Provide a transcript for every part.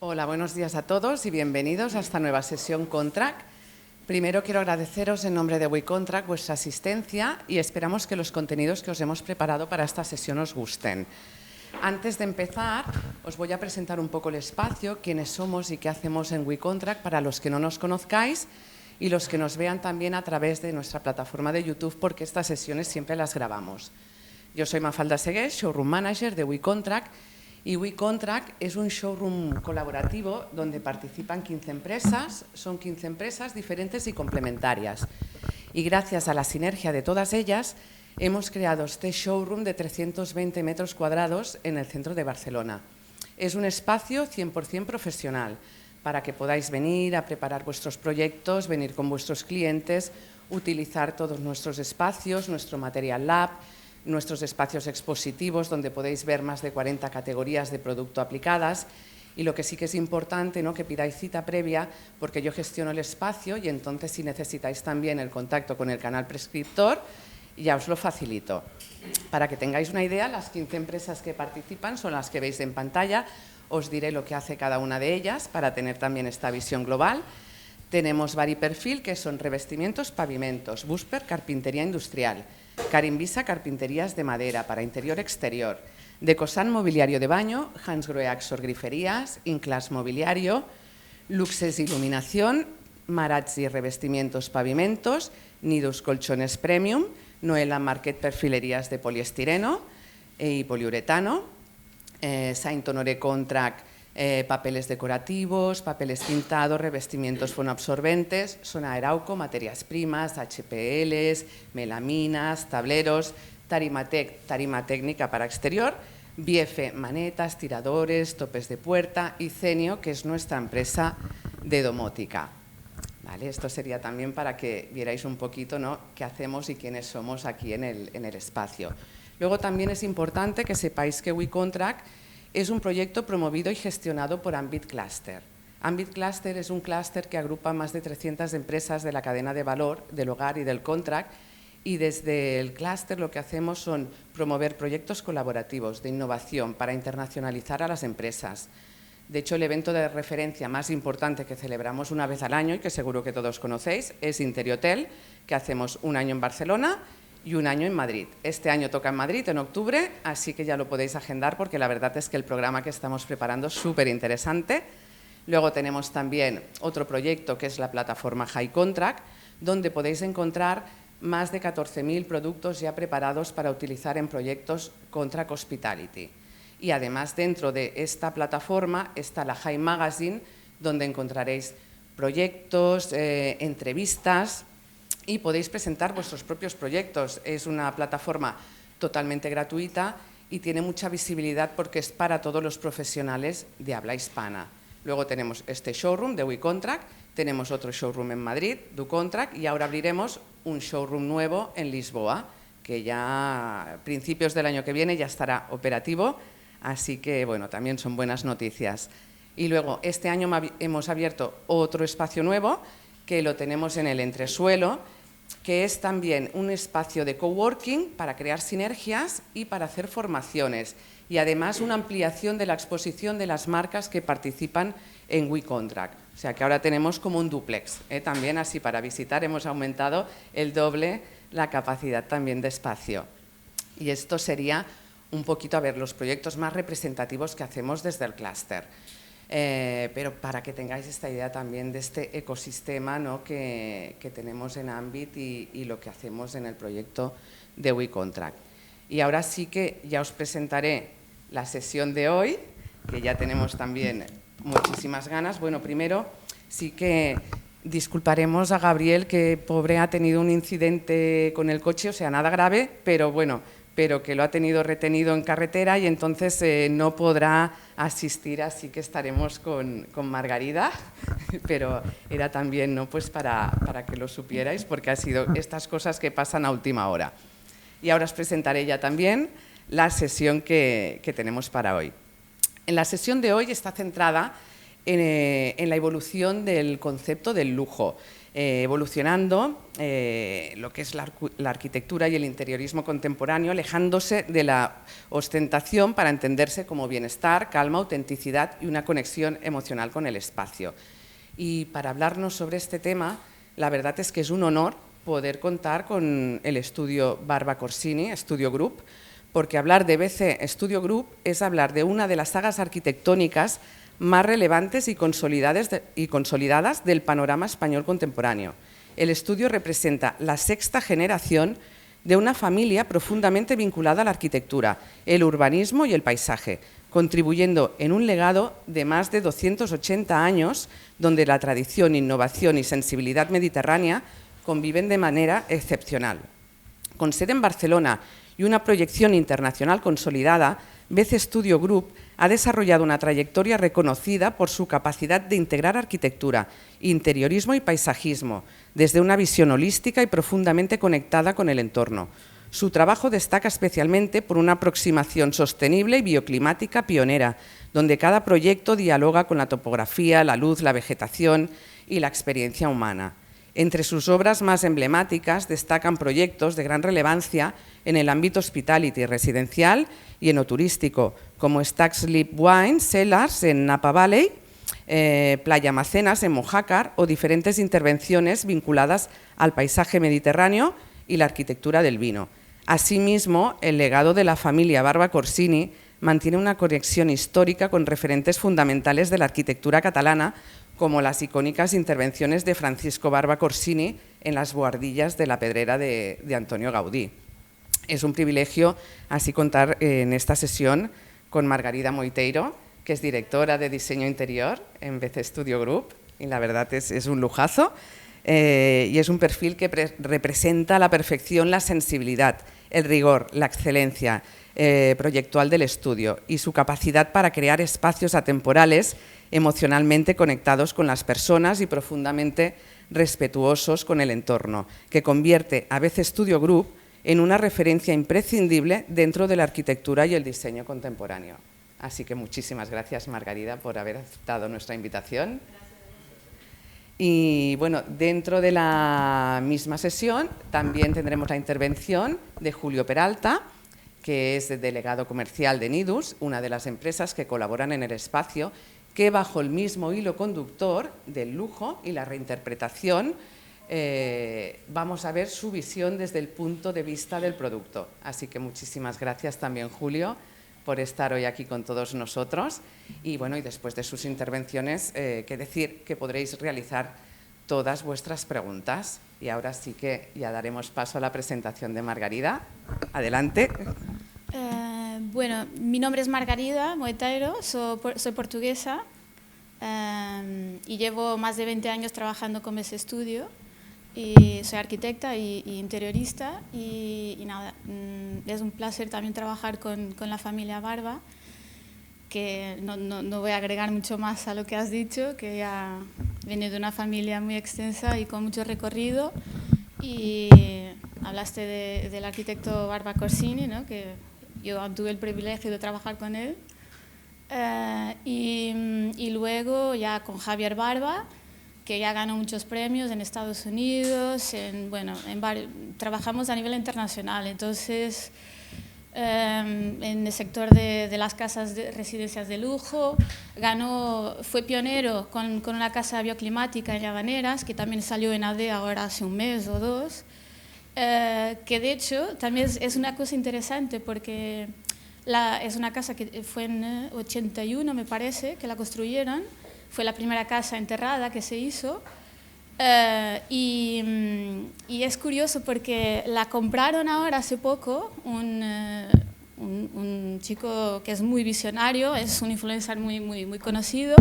Hola, buenos días a todos y bienvenidos a esta nueva sesión Contract. Primero quiero agradeceros en nombre de WeContract vuestra asistencia y esperamos que los contenidos que os hemos preparado para esta sesión os gusten. Antes de empezar, os voy a presentar un poco el espacio, quiénes somos y qué hacemos en WeContract para los que no nos conozcáis y los que nos vean también a través de nuestra plataforma de YouTube, porque estas sesiones siempre las grabamos. Yo soy Mafalda Segués, Showroom Manager de WeContract, y WeContract es un showroom colaborativo donde participan 15 empresas, son 15 empresas diferentes y complementarias. Y gracias a la sinergia de todas ellas, hemos creado este showroom de 320 metros cuadrados en el centro de Barcelona. Es un espacio 100% profesional para que podáis venir a preparar vuestros proyectos, venir con vuestros clientes, utilizar todos nuestros espacios, nuestro Material Lab, nuestros espacios expositivos donde podéis ver más de 40 categorías de producto aplicadas. Y lo que sí que es importante, ¿no?, que pidáis cita previa, porque yo gestiono el espacio y entonces si necesitáis también el contacto con el canal prescriptor, ya os lo facilito. Para que tengáis una idea, las 15 empresas que participan son las que veis en pantalla. Os diré lo que hace cada una de ellas para tener también esta visión global. Tenemos Variperfil, que son revestimientos, pavimentos; Busper, carpintería industrial; Carimbisa, carpinterías de madera para interior-exterior; Decosan, mobiliario de baño; Hansgrohe, Axor, Inclás, mobiliario; Luxes, iluminación; Marazzi, revestimientos, pavimentos; Nidus, colchones premium; Noela Market, perfilerías de poliestireno y poliuretano; Saint Honoré Contract, papeles decorativos, papeles tintados, revestimientos fonoabsorbentes; Sona Arauco, materias primas, HPLs, melaminas, tableros; Tarimatec, tarima técnica para exterior; Biefe, manetas, tiradores, topes de puerta; y Cenio, que es nuestra empresa de domótica. Vale, esto sería también para que vierais un poquito, ¿no?, qué hacemos y quiénes somos aquí en el espacio. Luego también es importante que sepáis que WeContract es un proyecto promovido y gestionado por Ambit Cluster. Ambit Cluster es un clúster que agrupa más de 300 empresas de la cadena de valor del hogar y del contract, y desde el clúster lo que hacemos son promover proyectos colaborativos de innovación para internacionalizar a las empresas. De hecho, el evento de referencia más importante que celebramos una vez al año y que seguro que todos conocéis es Interiotel, que hacemos un año en Barcelona y un año en Madrid. Este año toca en Madrid en octubre, así que ya lo podéis agendar porque la verdad es que el programa que estamos preparando es súper interesante. Luego tenemos también otro proyecto que es la plataforma High Contract, donde podéis encontrar más de 14.000 productos ya preparados para utilizar en proyectos Contract Hospitality. Y además dentro de esta plataforma está la High Magazine, donde encontraréis proyectos, entrevistas, y podéis presentar vuestros propios proyectos. Es una plataforma totalmente gratuita y tiene mucha visibilidad porque es para todos los profesionales de habla hispana. Luego tenemos este showroom de WeContract, tenemos otro showroom en Madrid, DuContract, y ahora abriremos un showroom nuevo en Lisboa, que ya a principios del año que viene ya estará operativo, así que bueno, también son buenas noticias. Y luego este año hemos abierto otro espacio nuevo, que lo tenemos en el entresuelo, que es también un espacio de coworking para crear sinergias y para hacer formaciones, y además una ampliación de la exposición de las marcas que participan en WeContract. O sea que ahora tenemos como un dúplex, también así para visitar hemos aumentado el doble la capacidad también de espacio. Y esto sería un poquito, a ver, los proyectos más representativos que hacemos desde el clúster. Pero para que tengáis esta idea también de este ecosistema, ¿no?, que tenemos en Ambit y lo que hacemos en el proyecto de WeContract. Y ahora sí que ya os presentaré la sesión de hoy, que ya tenemos también muchísimas ganas. Bueno, primero sí que disculparemos a Gabriel, que pobre ha tenido un incidente con el coche, o sea, nada grave, pero bueno, pero que lo ha tenido retenido en carretera y entonces no podrá asistir, así que estaremos con Margarida, pero era también, ¿no?, pues para que lo supierais, porque ha sido estas cosas que pasan a última hora. Y ahora os presentaré ya también la sesión que tenemos para hoy. En la sesión de hoy está centrada en la evolución del concepto del lujo. evolucionando lo que es la arquitectura y el interiorismo contemporáneo, alejándose de la ostentación para entenderse como bienestar, calma, autenticidad y una conexión emocional con el espacio. Y para hablarnos sobre este tema, la verdad es que es un honor poder contar con el estudio Barba Corsini, Studio Group, porque hablar de BC Studio Group es hablar de una de las sagas arquitectónicas más relevantes y consolidadas del panorama español contemporáneo. El estudio representa la sexta generación de una familia profundamente vinculada a la arquitectura, el urbanismo y el paisaje, contribuyendo en un legado de más de 280 años donde la tradición, innovación y sensibilidad mediterránea conviven de manera excepcional. Con sede en Barcelona y una proyección internacional consolidada, BC Studio Group ha desarrollado una trayectoria reconocida por su capacidad de integrar arquitectura, interiorismo y paisajismo, desde una visión holística y profundamente conectada con el entorno. Su trabajo destaca especialmente por una aproximación sostenible y bioclimática pionera, donde cada proyecto dialoga con la topografía, la luz, la vegetación y la experiencia humana. Entre sus obras más emblemáticas destacan proyectos de gran relevancia en el ámbito hospitality residencial y enoturístico, como Stag Sleep Wine Cellars en Napa Valley, Playa Macenas en Mojácar o diferentes intervenciones vinculadas al paisaje mediterráneo y la arquitectura del vino. Asimismo, el legado de la familia Barba Corsini mantiene una conexión histórica con referentes fundamentales de la arquitectura catalana, como las icónicas intervenciones de Francisco Barba Corsini en las buhardillas de la Pedrera de Antonio Gaudí. Es un privilegio así contar en esta sesión con Margarida Moiteiro, que es directora de diseño interior en BC Studio Group, y la verdad es un lujazo, y es un perfil que representa a la perfección la sensibilidad, el rigor, la excelencia proyectual del estudio y su capacidad para crear espacios atemporales emocionalmente conectados con las personas y profundamente respetuosos con el entorno, que convierte a BC Studio Group en una referencia imprescindible dentro de la arquitectura y el diseño contemporáneo. Así que muchísimas gracias, Margarida, por haber aceptado nuestra invitación. Y bueno, dentro de la misma sesión también tendremos la intervención de Julio Peralta, que es delegado comercial de Nidus, una de las empresas que colaboran en el espacio, que bajo el mismo hilo conductor del lujo y la reinterpretación vamos a ver su visión desde el punto de vista del producto. Así que muchísimas gracias también, Julio, por estar hoy aquí con todos nosotros. Y bueno, y después de sus intervenciones, que decir que podréis realizar todas vuestras preguntas. Y ahora sí que ya daremos paso a la presentación de Margarida. Adelante. Bueno, mi nombre es Margarida Moiteiro, soy portuguesa y llevo más de 20 años trabajando con ese estudio. Y soy arquitecta y interiorista y nada, es un placer también trabajar con la familia Barba, que no voy a agregar mucho más a lo que has dicho, que ya viene de una familia muy extensa y con mucho recorrido. Y hablaste del arquitecto Barba Corsini, ¿no? Que yo tuve el privilegio de trabajar con él. Y luego ya con Javier Barba, que ya ganó muchos premios en Estados Unidos, trabajamos a nivel internacional. Entonces, en el sector de las casas de residencias de lujo, fue pionero con una casa bioclimática en Llavaneras, que también salió en AD ahora hace un mes o dos, que de hecho también es una cosa interesante porque es una casa que fue en 81, me parece, que la construyeron. Fue la primera casa enterrada que se hizo y es curioso porque la compraron ahora hace poco un chico que es muy visionario, es un influencer muy conocido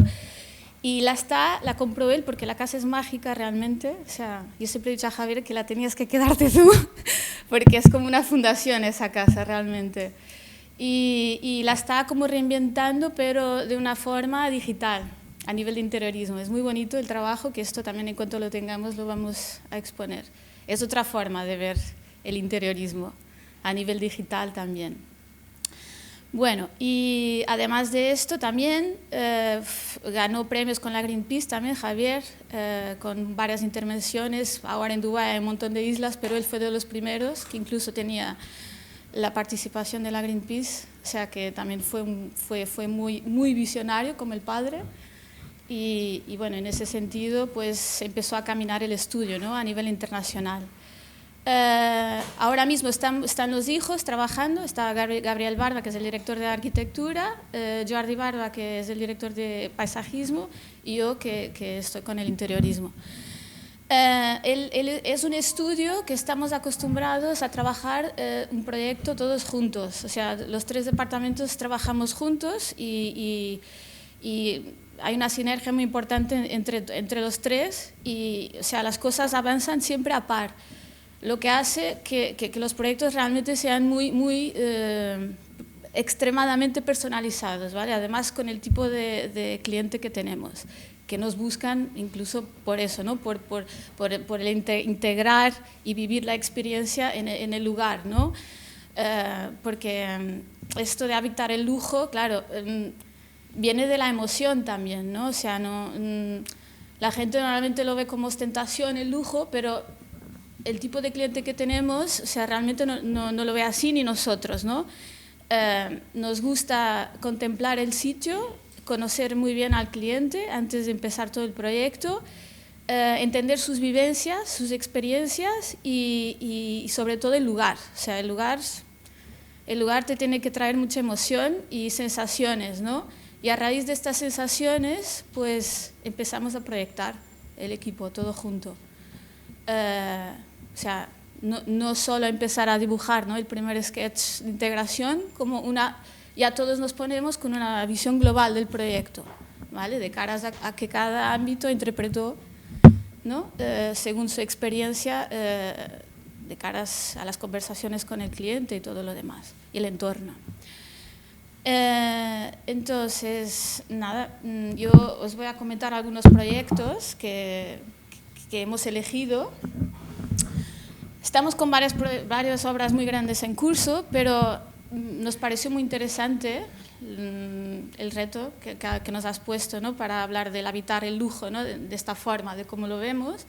y la compró él porque la casa es mágica realmente. O sea, yo siempre he dicho a Javier que la tenías que quedarte tú porque es como una fundación esa casa realmente. Y la está como reinventando pero de una forma digital. A nivel de interiorismo. Es muy bonito el trabajo, que esto también en cuanto lo tengamos lo vamos a exponer. Es otra forma de ver el interiorismo, a nivel digital también. Bueno, y además de esto también, ganó premios con la Greenpeace también, Javier, con varias intervenciones. Ahora en Dubái hay un montón de islas, pero él fue de los primeros que incluso tenía la participación de la Greenpeace, o sea que también fue muy visionario como el padre. Y bueno, en ese sentido pues empezó a caminar el estudio, ¿no?, a nivel internacional. Ahora mismo están los hijos trabajando, está Gabriel Barba, que es el director de arquitectura, Jordi Barba, que es el director de paisajismo, y yo que estoy con el interiorismo. Es un estudio que estamos acostumbrados a trabajar un proyecto todos juntos, o sea, los 3 departamentos trabajamos juntos y hay una sinergia muy importante entre los 3 y, o sea, las cosas avanzan siempre a par, lo que hace que los proyectos realmente sean muy extremadamente personalizados, ¿vale? Además con el tipo de cliente que tenemos, que nos buscan incluso por eso, ¿no?, por el integrar y vivir la experiencia en el lugar, ¿no? Porque esto de habitar el lujo, claro, viene de la emoción también, ¿no? O sea, la gente normalmente lo ve como ostentación, el lujo, pero el tipo de cliente que tenemos, o sea, realmente no lo ve así ni nosotros, ¿no? Nos gusta contemplar el sitio, conocer muy bien al cliente antes de empezar todo el proyecto, entender sus vivencias, sus experiencias y sobre todo el lugar. O sea, el lugar te tiene que traer mucha emoción y sensaciones, ¿no? Y a raíz de estas sensaciones, pues empezamos a proyectar el equipo todo junto. O sea, no solo empezar a dibujar, ¿no?, el primer sketch de integración, ya todos nos ponemos con una visión global del proyecto, ¿vale?, de caras a que cada ámbito interpretó, ¿no?, según su experiencia, de caras a las conversaciones con el cliente y todo lo demás, y el entorno. Entonces, nada, yo os voy a comentar algunos proyectos que hemos elegido. Estamos con varias obras muy grandes en curso, pero nos pareció muy interesante el reto que nos has puesto, ¿no?, para hablar del habitar el lujo, ¿no?, de esta forma, de cómo lo vemos.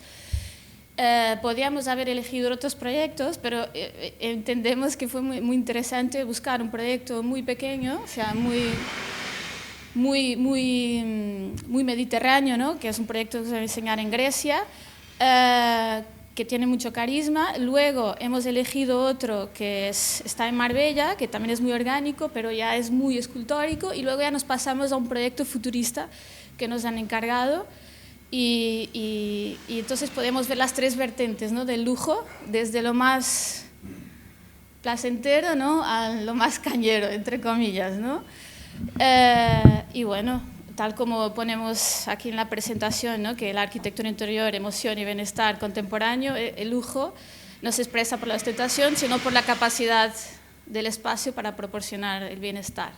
Podíamos haber elegido otros proyectos, pero entendemos que fue muy interesante buscar un proyecto muy pequeño, o sea, muy mediterráneo, ¿no?, que es un proyecto que se va a enseñar en Grecia, que tiene mucho carisma. Luego hemos elegido otro que está en Marbella, que también es muy orgánico, pero ya es muy escultórico, y luego ya nos pasamos a un proyecto futurista que nos han encargado. Y entonces podemos ver las 3 vertientes, ¿no?, del lujo, desde lo más placentero, ¿no?, a lo más cañero, entre comillas, ¿no? Y bueno, tal como ponemos aquí en la presentación, ¿no?, que la arquitectura interior, emoción y bienestar contemporáneo, el lujo no se expresa por la ostentación, sino por la capacidad del espacio para proporcionar el bienestar.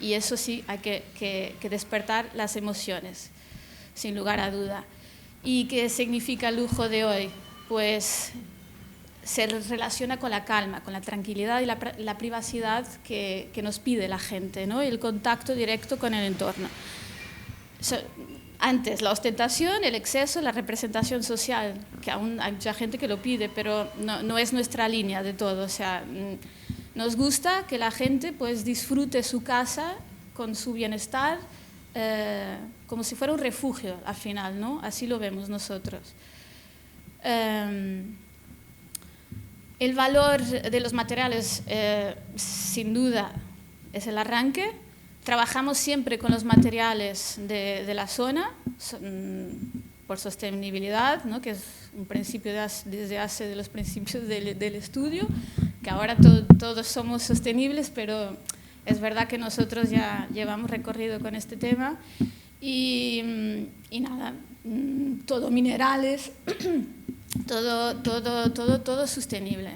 Y eso sí, hay que despertar las emociones, sin lugar a duda. ¿Y qué significa el lujo de hoy? Pues se relaciona con la calma, con la tranquilidad y la privacidad que nos pide la gente, ¿no?, y el contacto directo con el entorno. Antes, la ostentación, el exceso, la representación social, que aún hay mucha gente que lo pide, pero no es nuestra línea de todo. O sea, nos gusta que la gente pues disfrute su casa con su bienestar, como si fuera un refugio al final, ¿no? Así lo vemos nosotros. El valor de los materiales, sin duda, es el arranque. Trabajamos siempre con los materiales de la zona, por sostenibilidad, ¿no?, que es un principio desde hace de los principios del estudio, que ahora todos somos sostenibles, pero es verdad que nosotros ya llevamos recorrido con este tema. Y nada, todo minerales, todo sostenible.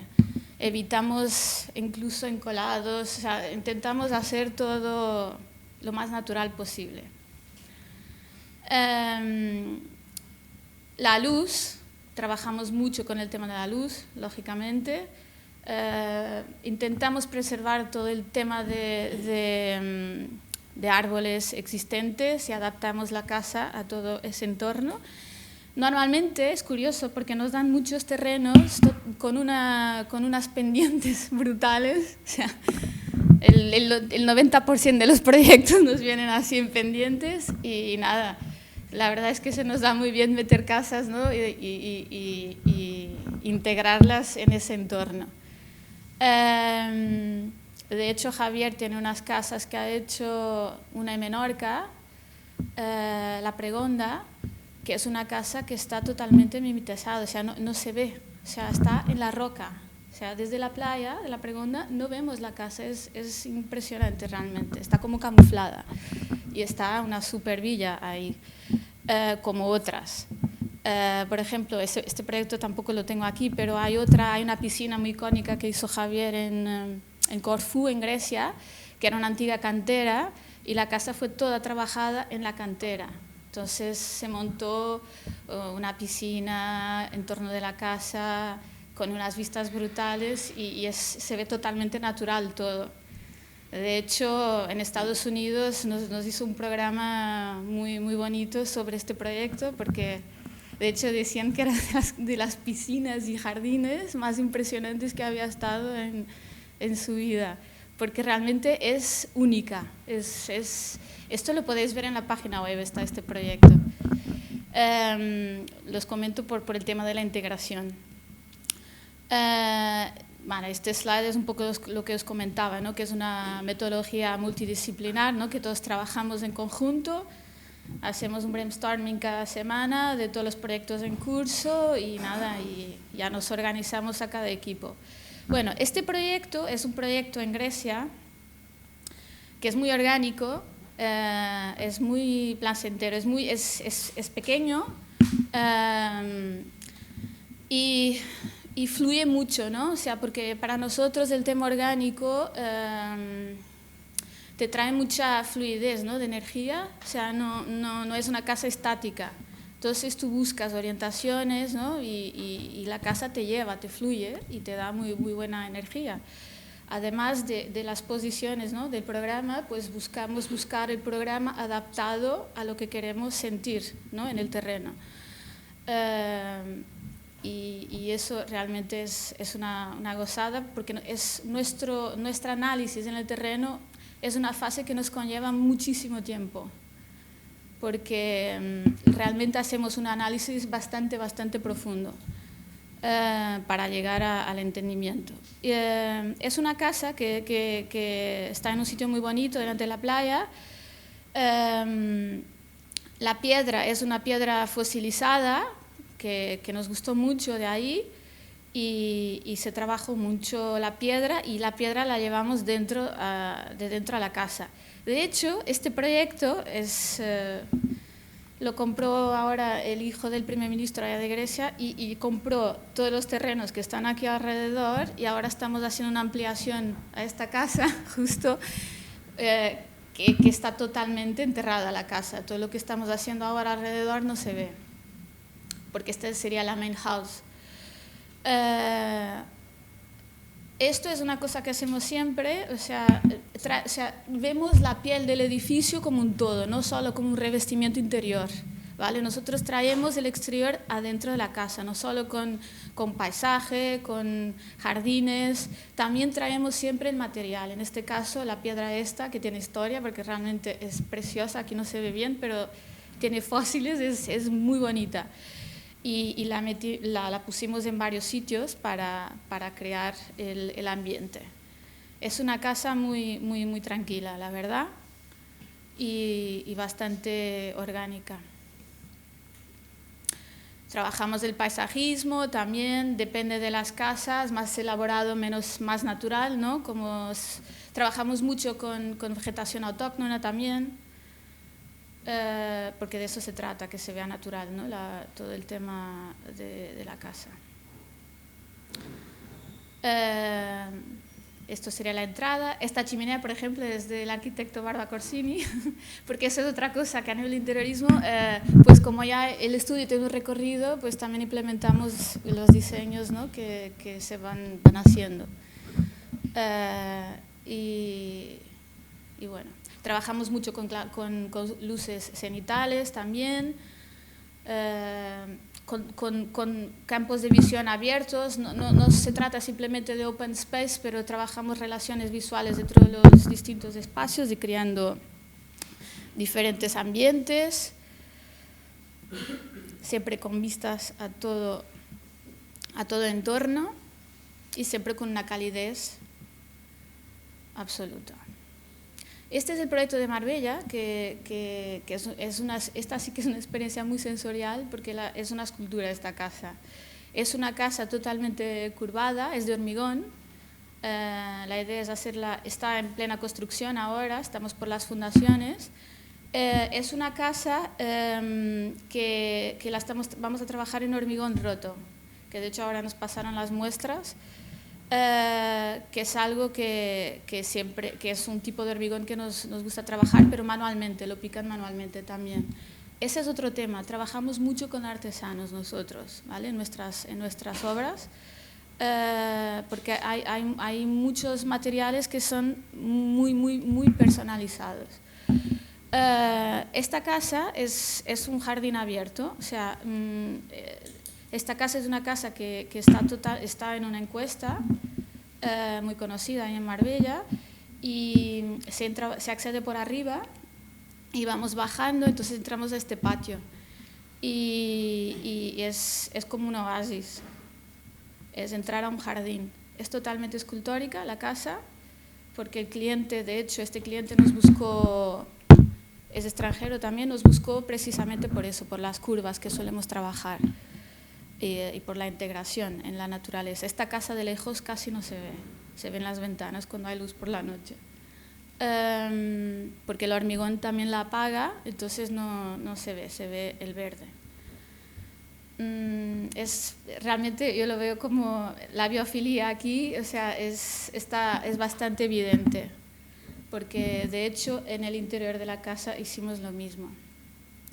Evitamos incluso encolados, o sea, intentamos hacer todo lo más natural posible. La luz, trabajamos mucho con el tema de la luz, lógicamente. Intentamos preservar todo el tema de de árboles existentes y adaptamos la casa a todo ese entorno. Normalmente es curioso porque nos dan muchos terrenos con unas pendientes brutales, o sea, el 90% de los proyectos nos vienen así en pendientes y nada, la verdad es que se nos da muy bien meter casas, ¿no? y integrarlas en ese entorno. De hecho, Javier tiene unas casas que ha hecho, una en Menorca, La Pregonda, que es una casa que está totalmente mimetizada, o sea, no se ve, o sea, está en la roca. O sea, desde la playa de La Pregonda no vemos la casa, es impresionante realmente, está como camuflada y está una super villa ahí, como otras. Por ejemplo, este proyecto tampoco lo tengo aquí, pero hay una piscina muy icónica que hizo Javier en Corfú, en Grecia, que era una antigua cantera y la casa fue toda trabajada en la cantera. Entonces se montó una piscina en torno de la casa con unas vistas brutales y se ve totalmente natural todo. De hecho, en Estados Unidos nos hizo un programa muy, muy bonito sobre este proyecto porque de hecho decían que era de las piscinas y jardines más impresionantes que había estado en su vida, porque realmente es única. Esto lo podéis ver en la página web, está este proyecto. Los comento por el tema de la integración. Bueno, este slide es un poco lo que os comentaba, ¿no? Que es una metodología multidisciplinar, ¿no? Que todos trabajamos en conjunto, hacemos un brainstorming cada semana de todos los proyectos en curso y nada, y ya nos organizamos a cada equipo. Bueno, este proyecto es un proyecto en Grecia que es muy orgánico, es muy placentero, es pequeño y fluye mucho, ¿no? O sea, porque para nosotros el tema orgánico te trae mucha fluidez, ¿no? De energía, o sea, no es una casa estática. Entonces tú buscas orientaciones, ¿no? y la casa te lleva, te fluye y te da muy, muy buena energía. Además de las posiciones, ¿no? Del programa, pues buscamos buscar el programa adaptado a lo que queremos sentir, ¿no? En el terreno. Y eso realmente es una gozada porque nuestro análisis en el terreno es una fase que nos conlleva muchísimo tiempo, porque realmente hacemos un análisis bastante profundo para llegar al entendimiento. Es una casa que está en un sitio muy bonito, delante de la playa. La piedra es una piedra fosilizada, que nos gustó mucho de ahí y se trabajó mucho la piedra y la piedra la llevamos de dentro a la casa. De hecho, este proyecto lo compró ahora el hijo del primer ministro allá de Grecia y compró todos los terrenos que están aquí alrededor y ahora estamos haciendo una ampliación a esta casa justo que está totalmente enterrada la casa. Todo lo que estamos haciendo ahora alrededor no se ve, porque esta sería la main house. Esto es una cosa que hacemos siempre, o sea, vemos la piel del edificio como un todo, no solo como un revestimiento interior, ¿vale? Nosotros traemos el exterior adentro de la casa, no solo con paisaje, con jardines, también traemos siempre el material, en este caso la piedra esta, que tiene historia, porque realmente es preciosa, aquí no se ve bien, pero tiene fósiles, es muy bonita. Y la pusimos en varios sitios para crear el ambiente. Es una casa muy, muy, muy tranquila, la verdad, y bastante orgánica. Trabajamos el paisajismo también, depende de las casas, más elaborado, más natural, ¿no? Trabajamos mucho con vegetación autóctona también. Porque de eso se trata, que se vea natural, ¿no? Todo el tema de la casa. Esto sería la entrada. Esta chimenea, por ejemplo, es del arquitecto Barba Corsini, porque eso es otra cosa que a nivel de interiorismo, pues como ya el estudio tiene un recorrido, pues también implementamos los diseños, ¿no? que se van haciendo. Y bueno. Trabajamos mucho con luces cenitales también, con campos de visión abiertos. No se trata simplemente de open space, pero trabajamos relaciones visuales dentro de los distintos espacios y creando diferentes ambientes, siempre con vistas a todo entorno y siempre con una calidez absoluta. Este es el proyecto de Marbella, que esta sí que es una experiencia muy sensorial, porque es una escultura esta casa. Es una casa totalmente curvada, es de hormigón. La idea es hacerla, está en plena construcción ahora, estamos por las fundaciones. Es una casa que vamos a trabajar en hormigón roto, que de hecho ahora nos pasaron las muestras. Que es algo que es un tipo de hormigón que nos gusta trabajar, pero manualmente, lo pican manualmente también. Ese es otro tema, trabajamos mucho con artesanos nosotros, ¿vale? en nuestras obras, porque hay muchos materiales que son muy personalizados. Esta casa es un jardín abierto, o sea, esta casa es una casa que está en una encuesta muy conocida en Marbella, y se accede por arriba y vamos bajando, entonces entramos a este patio y es como un oasis, es entrar a un jardín. Es totalmente escultórica la casa, porque el cliente, de hecho, este cliente nos buscó, es extranjero también, nos buscó precisamente por eso, por las curvas que solemos trabajar. Y por la integración en la naturaleza. Esta casa de lejos casi no se ven las ventanas cuando hay luz por la noche, porque el hormigón también la apaga, entonces no se ve el verde. Realmente yo lo veo como la biofilia aquí, o sea, es bastante evidente, porque de hecho en el interior de la casa hicimos lo mismo.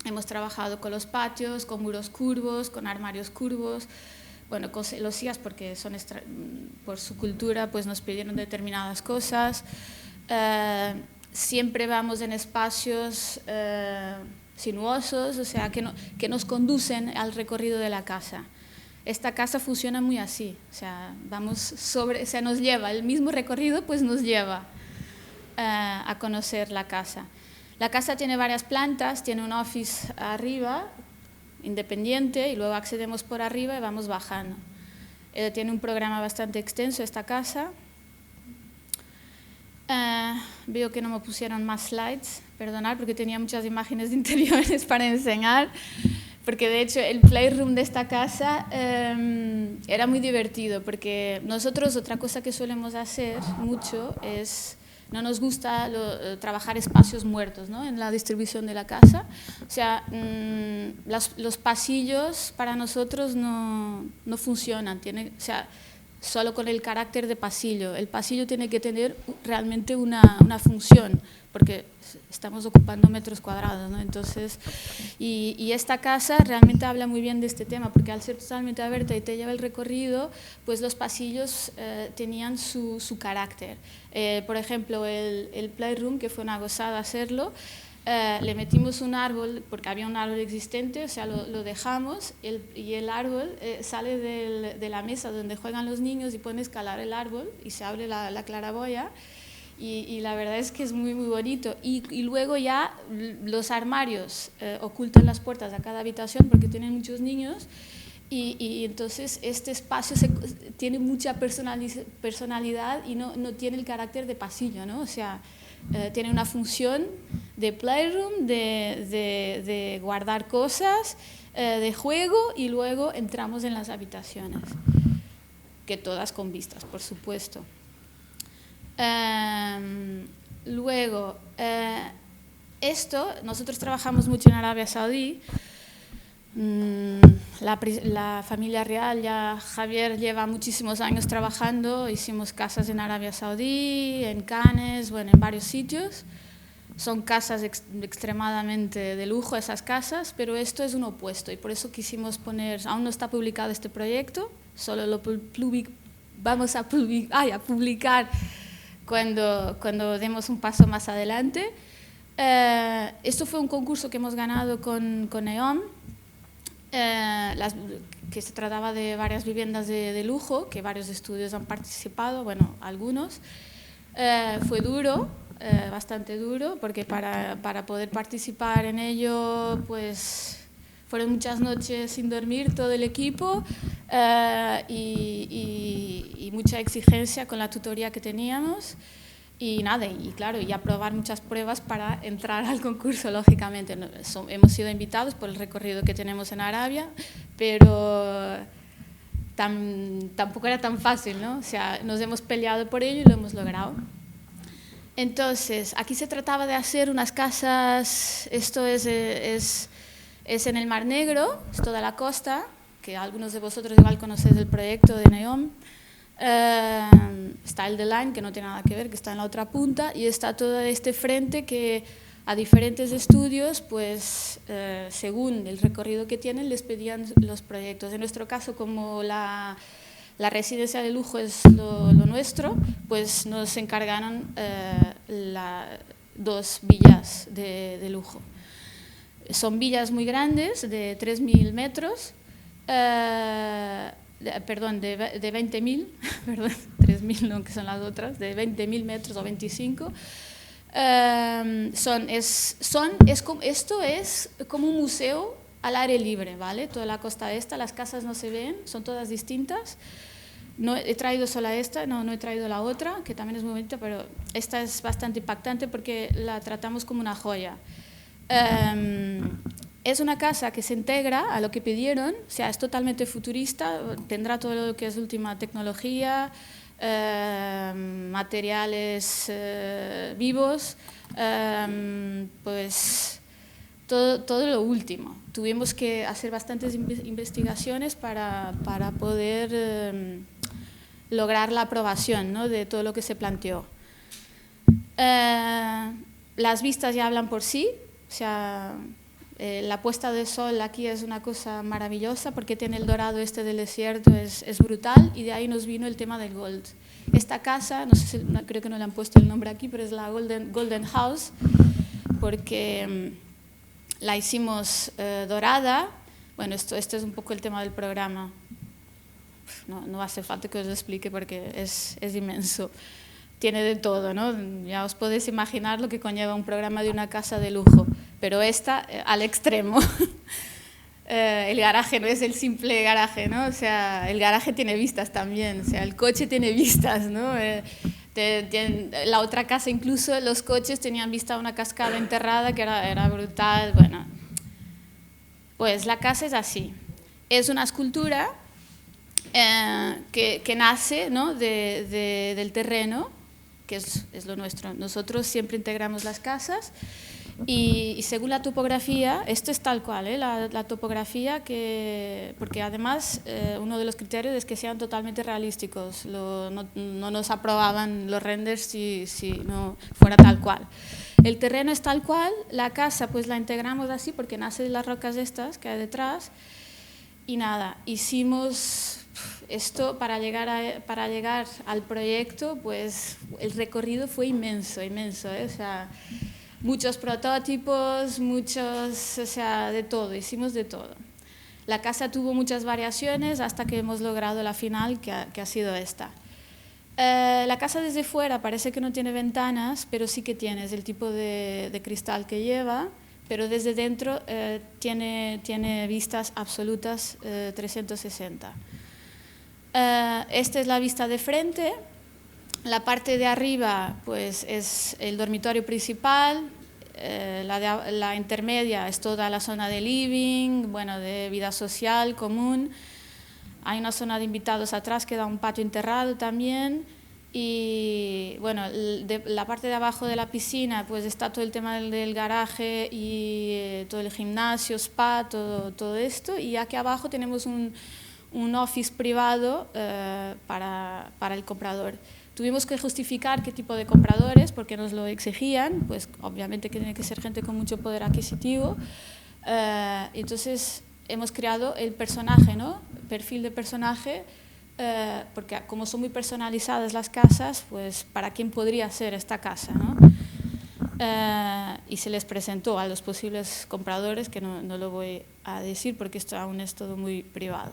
Hemos trabajado con los patios, con muros curvos, con armarios curvos, bueno, con celosías, porque por su cultura pues nos pidieron determinadas cosas. Siempre vamos en espacios sinuosos, o sea, que nos conducen al recorrido de la casa. Esta casa funciona muy así, o sea, nos lleva, el mismo recorrido pues nos lleva a conocer la casa. La casa tiene varias plantas, tiene un office arriba, independiente, y luego accedemos por arriba y vamos bajando. Tiene un programa bastante extenso esta casa. Veo que no me pusieron más slides, perdonad, porque tenía muchas imágenes de interiores para enseñar, porque de hecho el playroom de esta casa era muy divertido, porque nosotros otra cosa que solemos hacer mucho es... No nos gusta trabajar espacios muertos, ¿no? En la distribución de la casa. O sea, los pasillos para nosotros no funcionan. O sea, solo con el carácter de pasillo. El pasillo tiene que tener realmente una función, porque estamos ocupando metros cuadrados, ¿no? Entonces, y esta casa realmente habla muy bien de este tema, porque al ser totalmente abierta y te lleva el recorrido, pues los pasillos tenían su carácter. Por ejemplo, el playroom, que fue una gozada hacerlo, le metimos un árbol, porque había un árbol existente, o sea, lo dejamos, y el árbol sale de la mesa donde juegan los niños y pueden escalar el árbol y se abre la claraboya. Y la verdad es que es muy bonito. Y luego ya los armarios ocultan las puertas a cada habitación porque tienen muchos niños, y entonces este espacio tiene mucha personalidad y no tiene el carácter de pasillo, ¿no? O sea, tiene una función de playroom, de guardar cosas, de juego, y luego entramos en las habitaciones, que todas con vistas, por supuesto. Luego, nosotros trabajamos mucho en Arabia Saudí. La familia real, ya Javier lleva muchísimos años trabajando, hicimos casas en Arabia Saudí, en Cannes, bueno, en varios sitios. Son casas extremadamente de lujo esas casas, pero esto es un opuesto, y por eso quisimos poner, aún no está publicado este proyecto, solo lo vamos a publicar cuando demos un paso más adelante, Esto fue un concurso que hemos ganado con NEOM, que se trataba de varias viviendas de lujo, que varios estudios han participado, bueno, algunos. Fue duro, bastante duro, porque para poder participar en ello, pues fueron muchas noches sin dormir todo el equipo y mucha exigencia con la tutoría que teníamos. Y nada, y claro, y aprobar muchas pruebas para entrar al concurso, lógicamente. Hemos sido invitados por el recorrido que tenemos en Arabia, pero tampoco era tan fácil, ¿no? O sea, nos hemos peleado por ello y lo hemos logrado. Entonces, aquí se trataba de hacer unas casas, esto es en el Mar Negro, es toda la costa, que algunos de vosotros igual conocéis el proyecto de NEOM. Está el The Line, que no tiene nada que ver, que está en la otra punta, y está todo este frente que a diferentes estudios, pues según el recorrido que tienen, les pedían los proyectos. En nuestro caso, como la residencia de lujo es lo nuestro, pues nos encargaron 2 villas de lujo. Son villas muy grandes, de 3.000 metros, perdón, de 20.000, perdón, 3.000 no, que son las otras, de 20.000 metros o 25. Esto es como un museo al aire libre, ¿vale? Toda la costa esta, las casas no se ven, son todas distintas. No he traído solo esta, no he traído la otra, que también es muy bonita, pero esta es bastante impactante porque la tratamos como una joya. Es una casa que se integra a lo que pidieron, o sea, es totalmente futurista, tendrá todo lo que es última tecnología, materiales vivos, pues todo lo último. Tuvimos que hacer bastantes investigaciones para poder lograr la aprobación, ¿no?, de todo lo que se planteó. Las vistas ya hablan por sí, o sea, la puesta de sol aquí es una cosa maravillosa porque tiene el dorado este del desierto, es brutal, y de ahí nos vino el tema del gold. Esta casa, no sé si, creo que no le han puesto el nombre aquí, pero es la Golden House, porque la hicimos dorada. Bueno, esto es un poco el tema del programa. No hace falta que os lo explique porque es inmenso. Tiene de todo, ¿no? Ya os podéis imaginar lo que conlleva un programa de una casa de lujo, pero esta al extremo. El garaje no es el simple garaje, ¿no? O sea, el garaje tiene vistas también, o sea, el coche tiene vistas, ¿no? La otra casa incluso, los coches tenían vista a una cascada enterrada que era brutal. Bueno, pues la casa es así. Es una escultura que nace, ¿no?, del terreno, que es lo nuestro. Nosotros siempre integramos las casas y según la topografía, esto es tal cual, la topografía, porque además uno de los criterios es que sean totalmente realísticos. No nos aprobaban los renders si no fuera tal cual. El terreno es tal cual, la casa pues la integramos así porque nace de las rocas estas que hay detrás, y nada, hicimos esto para llegar al proyecto, pues el recorrido fue inmenso, o sea, muchos prototipos, o sea, de todo, hicimos de todo. La casa tuvo muchas variaciones hasta que hemos logrado la final, que ha sido esta. La casa desde fuera parece que no tiene ventanas, pero sí que tiene, es el tipo de cristal que lleva, pero desde dentro tiene vistas absolutas 360. Esta es la vista de frente. La parte de arriba pues es el dormitorio principal, la intermedia es toda la zona de living, bueno, de vida social, común. Hay una zona de invitados atrás que da un patio enterrado también, y bueno, la parte de abajo de la piscina pues está todo el tema del garaje y todo el gimnasio, spa, todo esto, y aquí abajo tenemos un office privado para el comprador. Tuvimos que justificar qué tipo de compradores, porque nos lo exigían, pues obviamente que tiene que ser gente con mucho poder adquisitivo. Entonces hemos creado el personaje, ¿no?, perfil de personaje, porque como son muy personalizadas las casas, pues para quién podría ser esta casa, ¿no? y se les presentó a los posibles compradores, que no lo voy a decir porque esto aún es todo muy privado.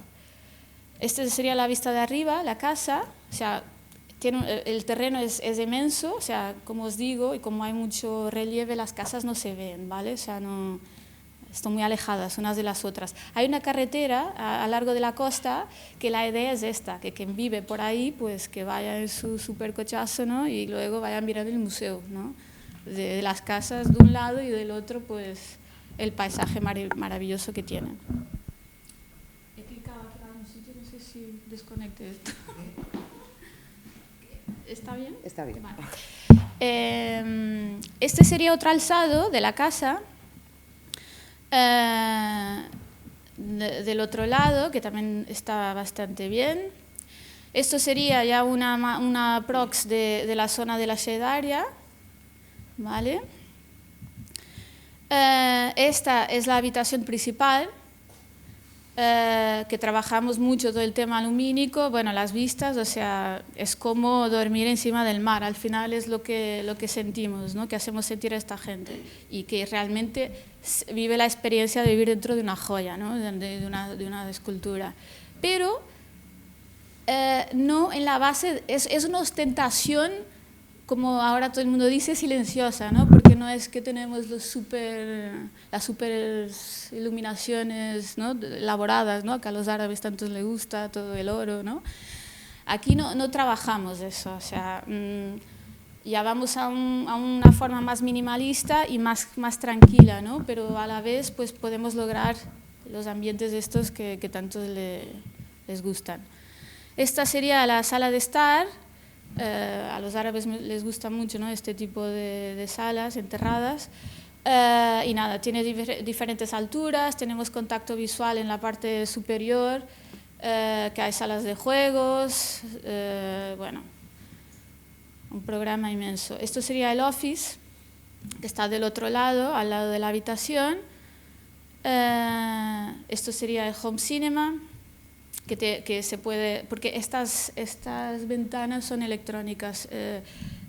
Esta sería la vista de arriba, la casa, o sea, el terreno es inmenso, o sea, como os digo, y como hay mucho relieve, las casas no se ven, ¿vale? O sea, están muy alejadas unas de las otras. Hay una carretera a lo largo de la costa que la idea es esta, que quien vive por ahí, pues que vaya en su supercochazo, ¿no? Y luego vaya a mirar el museo, ¿no? De las casas de un lado y del otro, pues el paisaje maravilloso que tienen. He clicado aquí en un sitio, no sé si desconecte esto. ¿Está bien? Está bien. Vale. Este sería otro alzado de la casa. Del otro lado, que también está bastante bien. Esto sería ya una prox de la zona de la Shedaria, ¿vale? Esta es la habitación principal, que trabajamos mucho todo el tema lumínico, bueno, las vistas, o sea, es como dormir encima del mar, al final es lo que sentimos, ¿no? Que hacemos sentir a esta gente y que realmente vive la experiencia de vivir dentro de una joya, ¿no? de una escultura. Pero no en la base, es una ostentación, como ahora todo el mundo dice, silenciosa, ¿no? Porque no es que tenemos las super iluminaciones, ¿no? Elaboradas, ¿no? Que a los árabes tanto les gusta, todo el oro, ¿no? Aquí no trabajamos eso, o sea, ya vamos a una forma más minimalista y más tranquila, ¿no? Pero a la vez pues podemos lograr los ambientes estos que tanto les gustan. Esta sería la sala de estar. A los árabes les gusta mucho, ¿no? Este tipo de salas enterradas. Y nada, tiene diferentes alturas, tenemos contacto visual en la parte superior, que hay salas de juegos, bueno, un programa inmenso. Esto sería el office, que está del otro lado, al lado de la habitación. Esto sería el home cinema, que se puede, porque estas ventanas son electrónicas,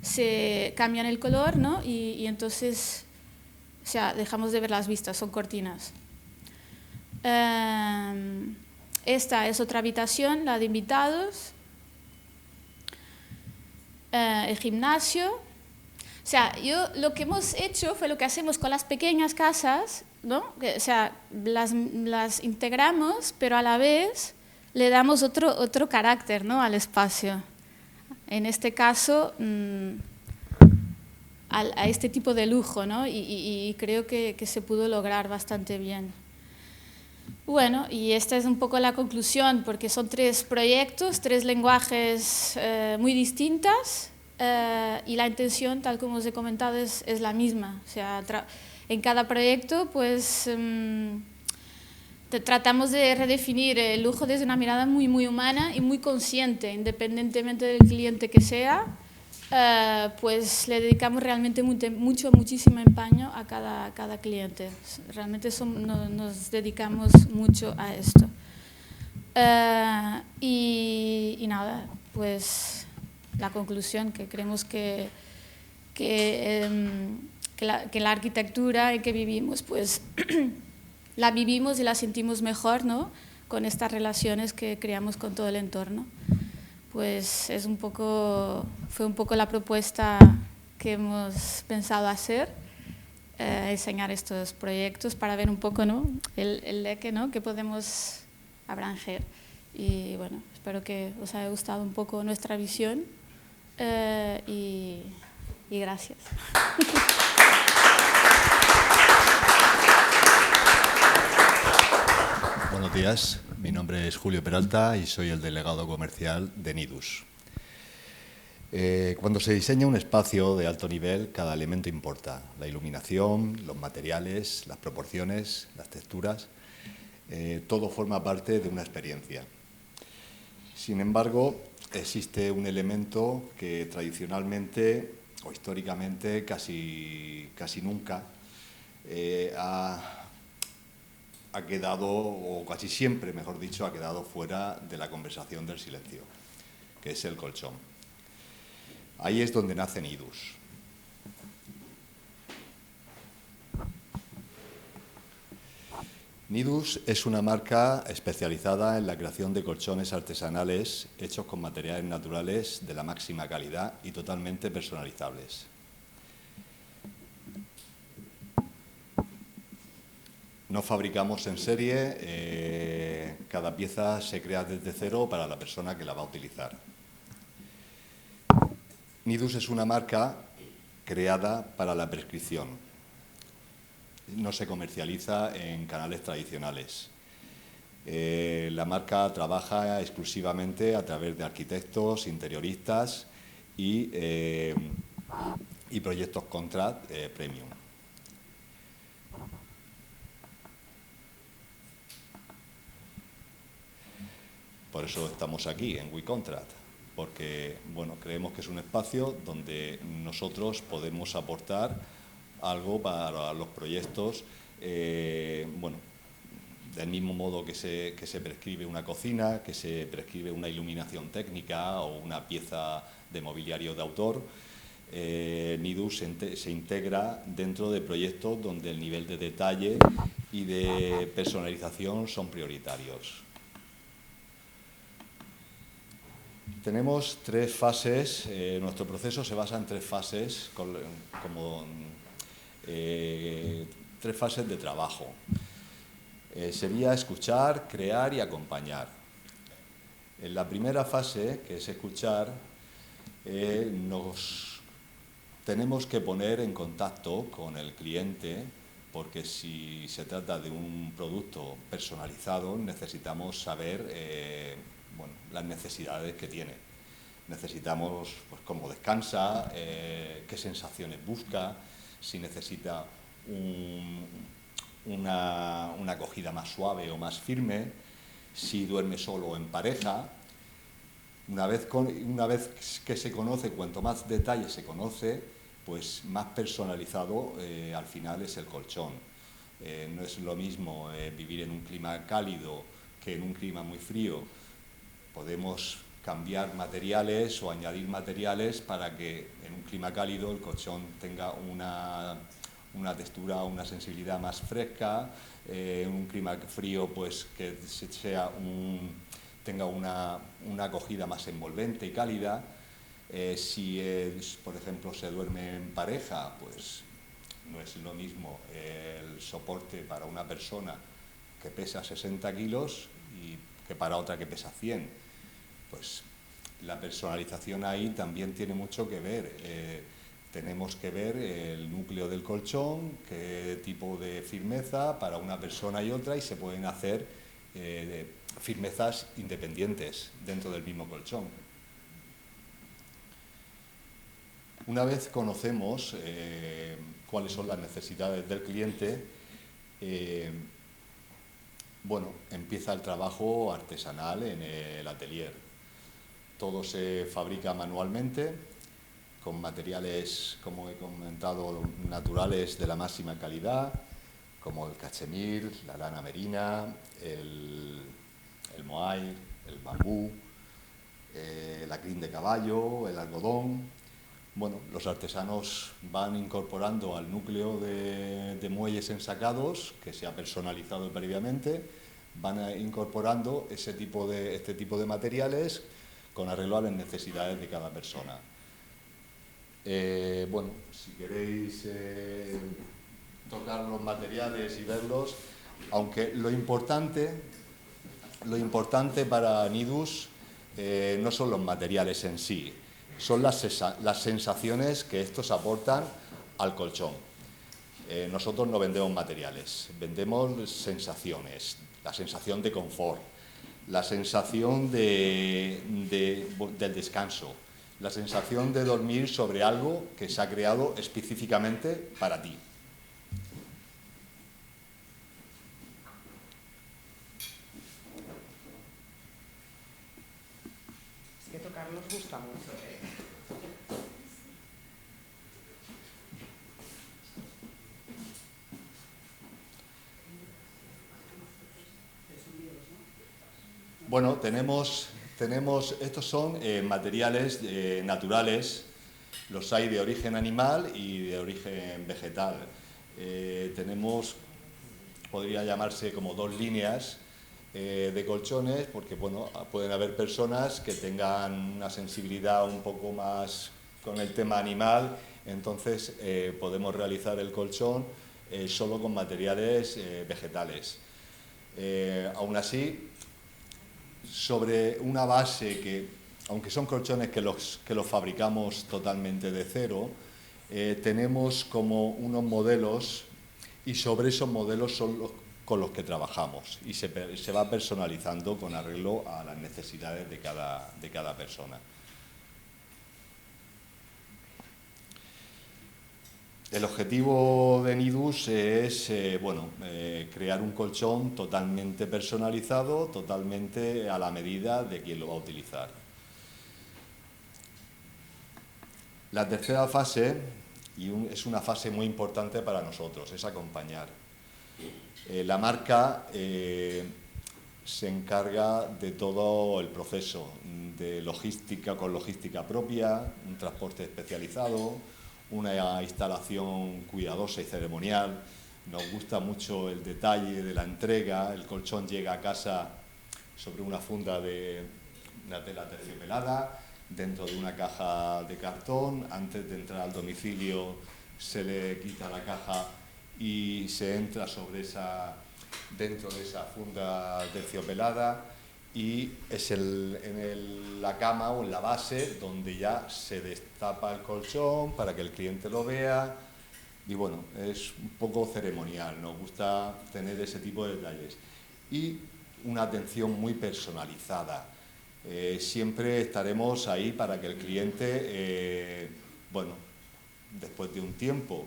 se cambian el color, ¿no? Y entonces, o sea, dejamos de ver las vistas, son cortinas. Esta es otra habitación, la de invitados. El gimnasio. O sea, lo que hemos hecho fue lo que hacemos con las pequeñas casas, ¿no? O sea, las integramos, pero a la vez le damos otro carácter, ¿no? Al espacio. En este caso, a este tipo de lujo, ¿no? Y creo que se pudo lograr bastante bien. Bueno, y esta es un poco la conclusión, porque son 3 proyectos, 3 lenguajes muy distintas, y la intención, tal como os he comentado, es la misma. O sea, en cada proyecto, pues tratamos de redefinir el lujo desde una mirada muy, muy humana y muy consciente, independientemente del cliente que sea. Pues le dedicamos realmente muchísimo empeño a cada cliente. Realmente nos dedicamos mucho a esto. Y nada, pues la conclusión, que creemos que la arquitectura en que vivimos, pues la vivimos y la sentimos mejor, ¿no? Con estas relaciones que creamos con todo el entorno. Pues fue un poco la propuesta que hemos pensado hacer, enseñar estos proyectos para ver un poco, ¿no? el leque, ¿no? Que podemos abranger. Y bueno, espero que os haya gustado un poco nuestra visión, y gracias. Buenos días, mi nombre es Julio Peralta y soy el delegado comercial de Nidus. Cuando se diseña un espacio de alto nivel, cada elemento importa. La iluminación, los materiales, las proporciones, las texturas, todo forma parte de una experiencia. Sin embargo, existe un elemento que tradicionalmente o históricamente casi nunca ha quedado, o casi siempre, mejor dicho, ha quedado fuera de la conversación del silencio, que es el colchón. Ahí es donde nace Nidus. Nidus es una marca especializada en la creación de colchones artesanales hechos con materiales naturales de la máxima calidad y totalmente personalizables. No fabricamos en serie, cada pieza se crea desde cero para la persona que la va a utilizar. Nidus es una marca creada para la prescripción. No se comercializa en canales tradicionales. La marca trabaja exclusivamente a través de arquitectos, interioristas y proyectos contract premium. Por eso estamos aquí en WeContract, porque bueno, creemos que es un espacio donde nosotros podemos aportar algo para los proyectos, bueno, del mismo modo que se prescribe una cocina, que se prescribe una iluminación técnica o una pieza de mobiliario de autor. Nidus se integra dentro de proyectos donde el nivel de detalle y de personalización son prioritarios. Tenemos 3 fases, nuestro proceso se basa en 3 fases, como 3 fases de trabajo. Sería escuchar, crear y acompañar. En la primera fase, que es escuchar, nos tenemos que poner en contacto con el cliente, porque si se trata de un producto personalizado, necesitamos saber bueno, las necesidades que tiene. Necesitamos pues, cómo descansa, qué sensaciones busca, si necesita una acogida más suave o más firme, si duerme solo o en pareja. Una vez que se conoce, cuanto más detalle se conoce, pues más personalizado al final es el colchón. No es lo mismo vivir en un clima cálido que en un clima muy frío. Podemos cambiar materiales o añadir materiales para que en un clima cálido el colchón tenga una textura, una sensibilidad más fresca, en un clima frío pues que tenga una acogida más envolvente y cálida. Si por ejemplo se duerme en pareja, pues no es lo mismo el soporte para una persona que pesa 60 kilos y que para otra que pesa 100. Pues la personalización ahí también tiene mucho que ver. Tenemos que ver el núcleo del colchón, qué tipo de firmeza para una persona y otra, y se pueden hacer firmezas independientes dentro del mismo colchón. Una vez conocemos cuáles son las necesidades del cliente, bueno, empieza el trabajo artesanal en el atelier. Todo se fabrica manualmente, con materiales, como he comentado, naturales de la máxima calidad, como el cachemir, la lana merina, el mohair, el bambú, la crin de caballo, el algodón. Bueno, los artesanos van incorporando al núcleo de muelles ensacados, que se ha personalizado previamente, van incorporando este tipo de materiales con arreglo a las necesidades de cada persona. Bueno, si queréis tocar los materiales y verlos, aunque lo importante para Nidus no son los materiales en sí, son las sensaciones que estos aportan al colchón. Nosotros no vendemos materiales, vendemos sensaciones, la sensación de confort, la sensación del descanso, la sensación de dormir sobre algo que se ha creado específicamente para ti. Es que tocarlos gusta mucho, ¿eh? Bueno, tenemos estos son materiales naturales, los hay de origen animal y de origen vegetal. Tenemos podría llamarse como dos líneas de colchones, porque bueno, pueden haber personas que tengan una sensibilidad un poco más con el tema animal, entonces podemos realizar el colchón solo con materiales vegetales. Aún así, sobre una base que, aunque son colchones que los fabricamos totalmente de cero, tenemos como unos modelos y sobre esos modelos son los con los que trabajamos y se va personalizando con arreglo a las necesidades de cada persona. El objetivo de Nidus es crear un colchón totalmente personalizado, totalmente a la medida de quien lo va a utilizar. La tercera fase, es una fase muy importante para nosotros, es acompañar. La marca se encarga de todo el proceso de logística, con logística propia, un transporte especializado, una instalación cuidadosa y ceremonial. Nos gusta mucho el detalle de la entrega. El colchón llega a casa sobre una funda de una tela terciopelada, dentro de una caja de cartón. Antes de entrar al domicilio se le quita la caja y se entra dentro de esa funda terciopelada, y es en la cama o en la base donde ya se destapa el colchón para que el cliente lo vea, y bueno, es un poco ceremonial, nos gusta tener ese tipo de detalles y una atención muy personalizada. Siempre estaremos ahí para que el cliente, después de un tiempo,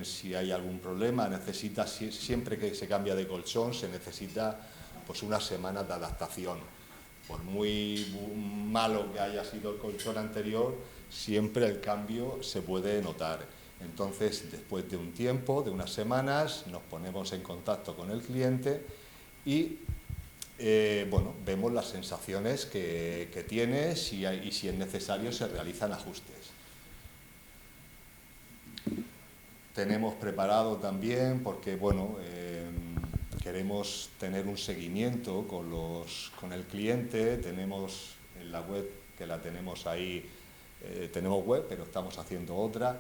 si hay algún problema, siempre que se cambia de colchón se necesita pues unas semanas de adaptación. Por muy malo que haya sido el colchón anterior, siempre el cambio se puede notar. Entonces, después de un tiempo, de unas semanas, nos ponemos en contacto con el cliente y vemos las sensaciones que tiene y si es necesario se realizan ajustes. Tenemos preparado también, porque queremos tener un seguimiento con el cliente. Tenemos en la web, que la tenemos ahí, tenemos web, pero estamos haciendo otra.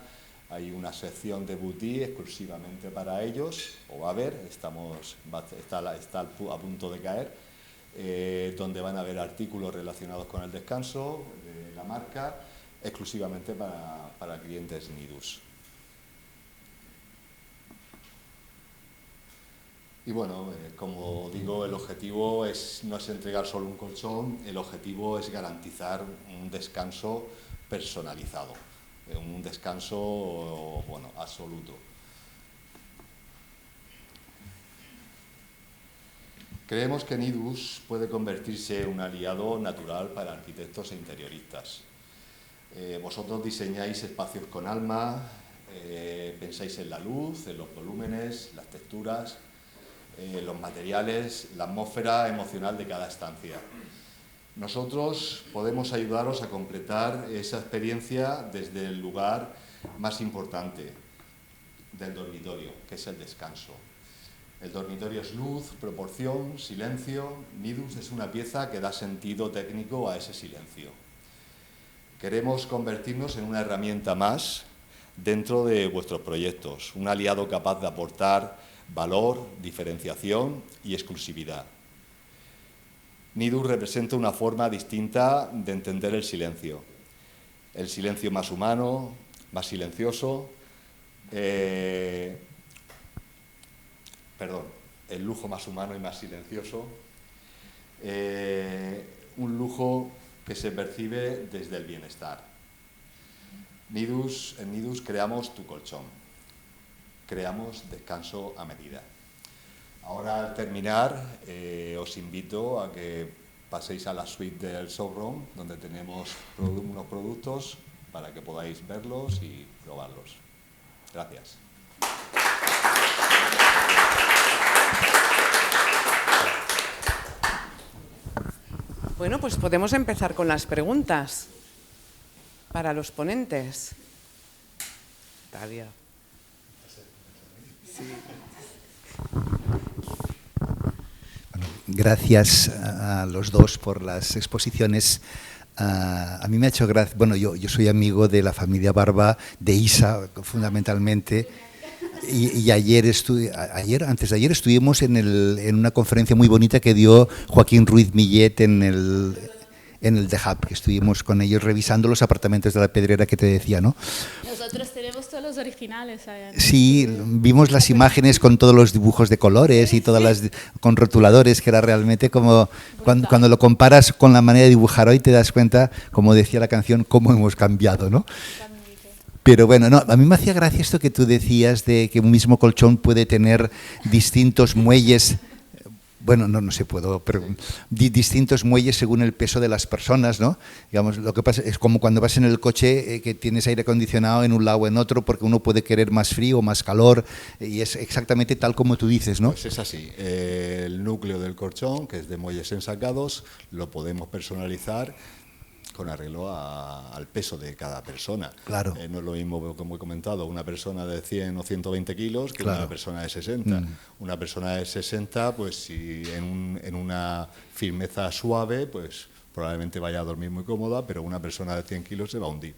Hay una sección de boutique exclusivamente para ellos, o va a haber, está a punto de caer, donde van a haber artículos relacionados con el descanso de la marca, exclusivamente para clientes Nidus. Y como digo, el objetivo no es entregar solo un colchón, el objetivo es garantizar un descanso personalizado, un descanso absoluto. Creemos que Nidus puede convertirse en un aliado natural para arquitectos e interioristas. Vosotros diseñáis espacios con alma, pensáis en la luz, en los volúmenes, las texturas, los materiales, la atmósfera emocional de cada estancia. Nosotros podemos ayudaros a completar esa experiencia desde el lugar más importante del dormitorio, que es el descanso. El dormitorio es luz, proporción, silencio. Nidus es una pieza que da sentido técnico a ese silencio. Queremos convertirnos en una herramienta más dentro de vuestros proyectos, un aliado capaz de aportar valor, diferenciación y exclusividad. Nidus representa una forma distinta de entender el silencio más humano, más silencioso, el lujo más humano y más silencioso, un lujo que se percibe desde el bienestar. En Nidus creamos tu colchón, creamos descanso a medida. Ahora, al terminar, os invito a que paséis a la suite del showroom, donde tenemos unos productos para que podáis verlos y probarlos. Gracias. Bueno, pues podemos empezar con las preguntas para los ponentes. Talia. Sí. gracias a los dos por las exposiciones. A mí me ha hecho gracia, bueno, yo soy amigo de la familia Barba, de Isa fundamentalmente, y antes de ayer estuvimos en una conferencia muy bonita que dio Joaquín Ruiz Millet en el The Hub, que estuvimos con ellos revisando los apartamentos de la Pedrera que te decía, ¿no? Nosotros tenemos todos los originales allá, ¿no? Sí, vimos las imágenes con todos los dibujos de colores y con rotuladores, que era realmente como cuando lo comparas con la manera de dibujar hoy te das cuenta, como decía la canción, cómo hemos cambiado, ¿no? Pero bueno, no, a mí me hacía gracia esto que tú decías de que un mismo colchón puede tener distintos muelles. Bueno, no sé, pero distintos muelles según el peso de las personas, ¿no? Digamos, lo que pasa es como cuando vas en el coche que tienes aire acondicionado en un lado o en otro, porque uno puede querer más frío o más calor, y es exactamente tal como tú dices, ¿no? Pues es así. El núcleo del colchón, que es de muelles ensacados, lo podemos personalizar con arreglo al peso de cada persona. Claro. No es lo mismo, como he comentado, una persona de 100 o 120 kilos que claro. Una persona de 60. Una persona de 60, pues si en una firmeza suave, pues probablemente vaya a dormir muy cómoda, pero una persona de 100 kilos se va a hundir.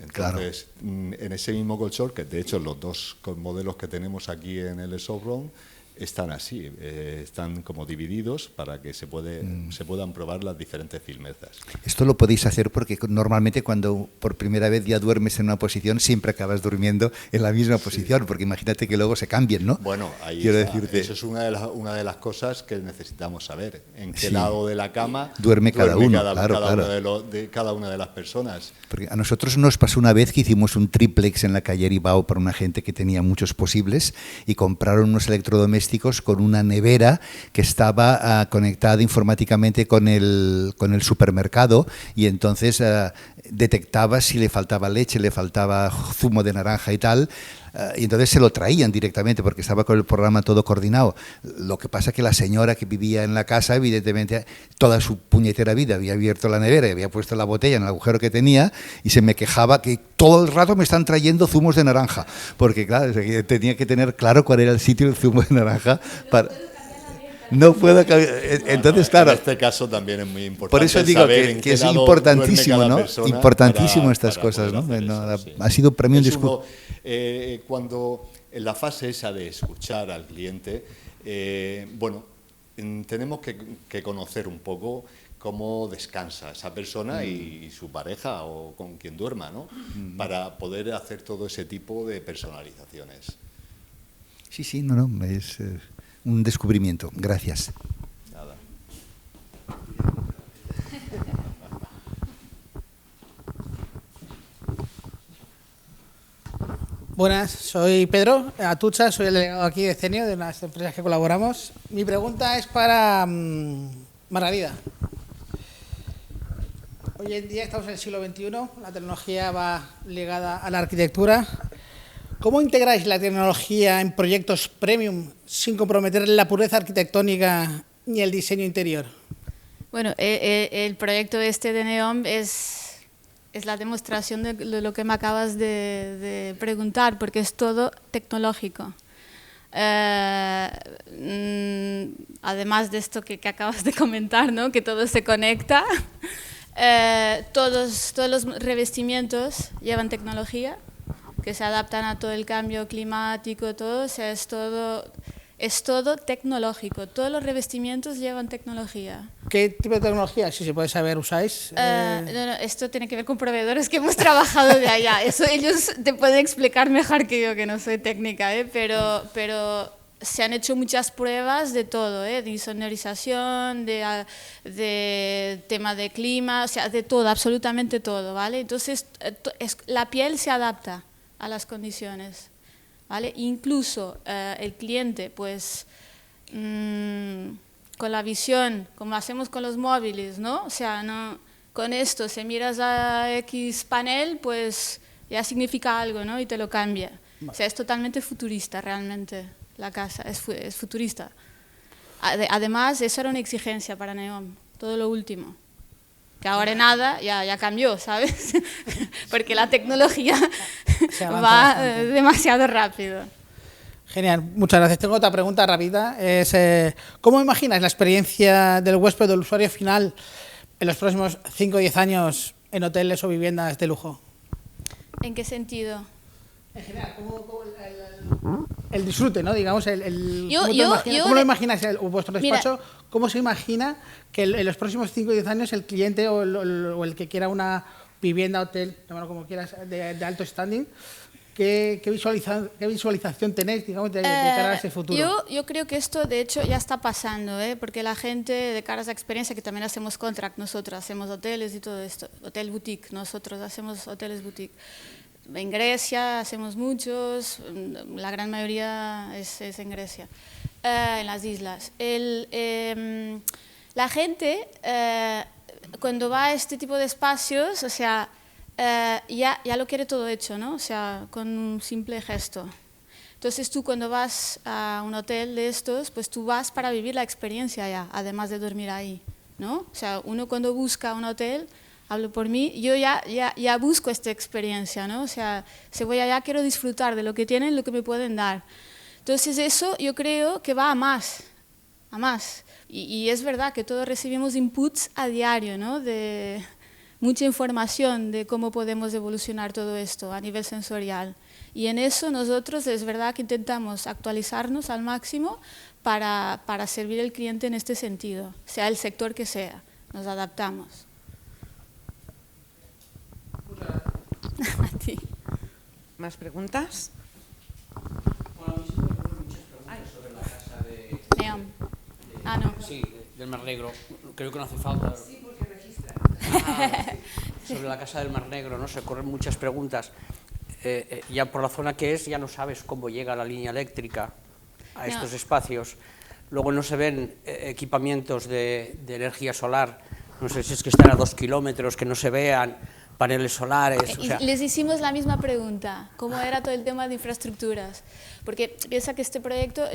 Entonces, en ese mismo colchón, que de hecho los dos modelos que tenemos aquí en el showroom están así, están como divididos para que se puedan probar las diferentes firmezas. Esto lo podéis hacer porque normalmente cuando por primera vez ya duermes en una posición siempre acabas durmiendo en la misma posición, porque imagínate que luego se cambien, ¿no? Bueno, ahí quiero está. decirte, eso es una de las cosas que necesitamos saber, en qué lado de la cama duerme cada uno, cada una de las personas. Porque a nosotros nos pasó una vez que hicimos un triplex en la calle Aribao para una gente que tenía muchos posibles y compraron unos electrodomésticos con una nevera que estaba conectada informáticamente con el supermercado, y entonces detectaba si le faltaba leche, le faltaba zumo de naranja y tal, y entonces se lo traían directamente porque estaba con el programa todo coordinado. Lo que pasa que la señora que vivía en la casa, evidentemente, toda su puñetera vida había abierto la nevera y había puesto la botella en el agujero que tenía, y se me quejaba que todo el rato me están trayendo zumos de naranja, porque claro, tenía que tener claro cuál era el sitio del zumo de naranja para... No puedo. Entonces, claro. En este caso también es muy importante. Por eso digo que es importantísimo, ¿no? Importantísimo estas cosas, ¿no? Ha sido para mí un discurso. Cuando en la fase esa de escuchar al cliente, tenemos que conocer un poco cómo descansa esa persona y su pareja o con quien duerma, ¿no? Para poder hacer todo ese tipo de personalizaciones. Sí, no, es un descubrimiento. Gracias. Nada. Buenas, soy Pedro Atucha, soy el delegado aquí de CENIO, de las empresas que colaboramos. Mi pregunta es para Margarida. Hoy en día estamos en el siglo XXI, la tecnología va ligada a la arquitectura. ¿Cómo integráis la tecnología en proyectos premium sin comprometer la pureza arquitectónica ni el diseño interior? Bueno, el proyecto este de NEOM es la demostración de lo que me acabas de preguntar, porque es todo tecnológico. Además de esto que acabas de comentar, ¿no? Que todo se conecta, todos los revestimientos llevan tecnología, que se adaptan a todo el cambio climático, todo, o sea, es todo tecnológico. Todos los revestimientos llevan tecnología. ¿Qué tipo de tecnología, si se puede saber, usáis? No, esto tiene que ver con proveedores que hemos trabajado de allá. Eso ellos te pueden explicar mejor que yo, que no soy técnica, pero se han hecho muchas pruebas de todo, de insonorización, de tema de clima, o sea, de todo, absolutamente todo, ¿vale? Entonces, la piel se adapta a las condiciones, ¿vale? Incluso el cliente, pues, con la visión, como hacemos con los móviles, ¿no? O sea, no, con esto, si miras a X panel, pues ya significa algo, ¿no? Y te lo cambia. O sea, es totalmente futurista realmente la casa, es futurista. Además, eso era una exigencia para NEOM, todo lo último. Que ahora nada, ya cambió, ¿sabes? Porque la tecnología va demasiado rápido. Genial, muchas gracias. Tengo otra pregunta rápida. ¿Cómo imaginas la experiencia del huésped o del usuario final en los próximos 5 o 10 años en hoteles o viviendas de lujo? ¿En qué sentido? En general, el disfrute, ¿no? Digamos, ¿cómo lo imaginas vuestro despacho? Mira, ¿cómo se imagina que en los próximos 5 o 10 años el cliente o el que quiera una vivienda, hotel, llámalo como quieras, de alto standing, ¿qué visualización tenéis, digamos, de cara a ese futuro? Yo creo que esto, de hecho, ya está pasando, porque la gente, de cara a esa experiencia, que también hacemos contract, nosotros hacemos hoteles y todo esto, hotel boutique, nosotros hacemos hoteles boutique. En Grecia hacemos muchos, la gran mayoría es en Grecia, en las islas. La gente, cuando va a este tipo de espacios, o sea, ya lo quiere todo hecho, ¿no? O sea, con un simple gesto. Entonces tú cuando vas a un hotel de estos, pues tú vas para vivir la experiencia ya, además de dormir ahí, ¿no? O sea, uno cuando busca un hotel, hablo por mí, yo ya busco esta experiencia, ¿no? O sea, ya quiero disfrutar de lo que tienen, lo que me pueden dar. Entonces eso yo creo que va a más, a más. Y es verdad que todos recibimos inputs a diario, ¿no? De mucha información de cómo podemos evolucionar todo esto a nivel sensorial. Y en eso nosotros es verdad que intentamos actualizarnos al máximo para servir al cliente en este sentido, sea el sector que sea, nos adaptamos. A ti. ¿Más preguntas? Bueno, a mí se me ocurren muchas preguntas sobre la casa de... no. Sí, del Mar Negro. Creo que no hace falta. Sí, porque registra. Sobre la casa del Mar Negro, ¿no? Se ocurren muchas preguntas. Ya por la zona que es, ya no sabes cómo llega la línea eléctrica a estos espacios. Luego no se ven equipamientos de energía solar. No sé si es que están a 2 kilómetros, que no se vean paneles solares. O sea, les hicimos la misma pregunta, ¿cómo era todo el tema de infraestructuras? Porque piensa que este proyecto,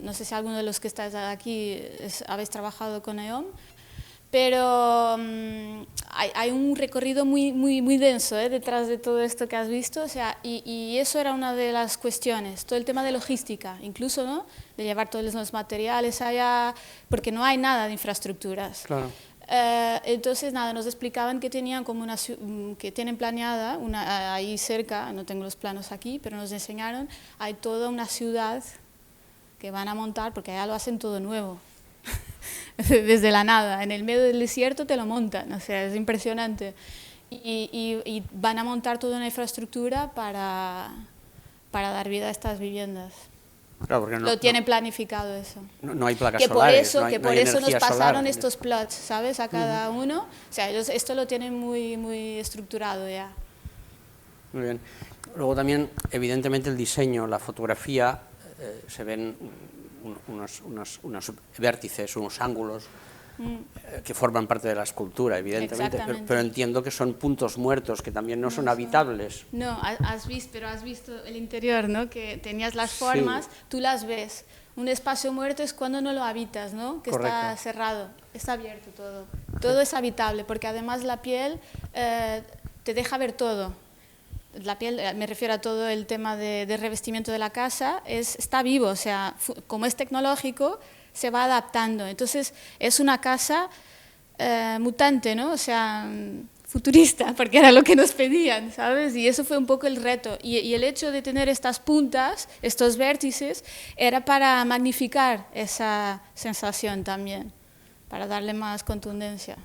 no sé si alguno de los que estáis aquí habéis trabajado con EOM, pero hay un recorrido muy denso detrás de todo esto que has visto, o sea, y eso era una de las cuestiones, todo el tema de logística, incluso, ¿no?, de llevar todos los materiales allá, porque no hay nada de infraestructuras. claro. Entonces, nada, nos explicaban que tenían como que tienen planeada, ahí cerca, no tengo los planos aquí, pero nos enseñaron, hay toda una ciudad que van a montar, porque allá lo hacen todo nuevo, desde la nada, en el medio del desierto te lo montan, o sea, es impresionante. Y van a montar toda una infraestructura para dar vida a estas viviendas. Claro, porque lo tienen planificado eso. No hay placas que solares, por eso nos pasaron solar. estos plots, ¿sabes? A cada uno. O sea, ellos esto lo tienen muy estructurado ya. Muy bien. Luego también, evidentemente, el diseño, la fotografía, se ven unos vértices, unos ángulos que forman parte de la escultura, evidentemente, pero entiendo que son puntos muertos que también no son habitables. No, has visto el interior, ¿no? Que tenías las formas, sí. Tú las ves. Un espacio muerto es cuando no lo habitas, ¿no? Que correcto. Está cerrado, está abierto todo. Todo es habitable, porque además la piel te deja ver todo. La piel, me refiero a todo el tema de revestimiento de la casa, está vivo, o sea, como es tecnológico, se va adaptando. Entonces, es una casa mutante, ¿no? O sea, futurista, porque era lo que nos pedían, ¿sabes? Y eso fue un poco el reto. Y el hecho de tener estas puntas, estos vértices, era para magnificar esa sensación también, para darle más contundencia.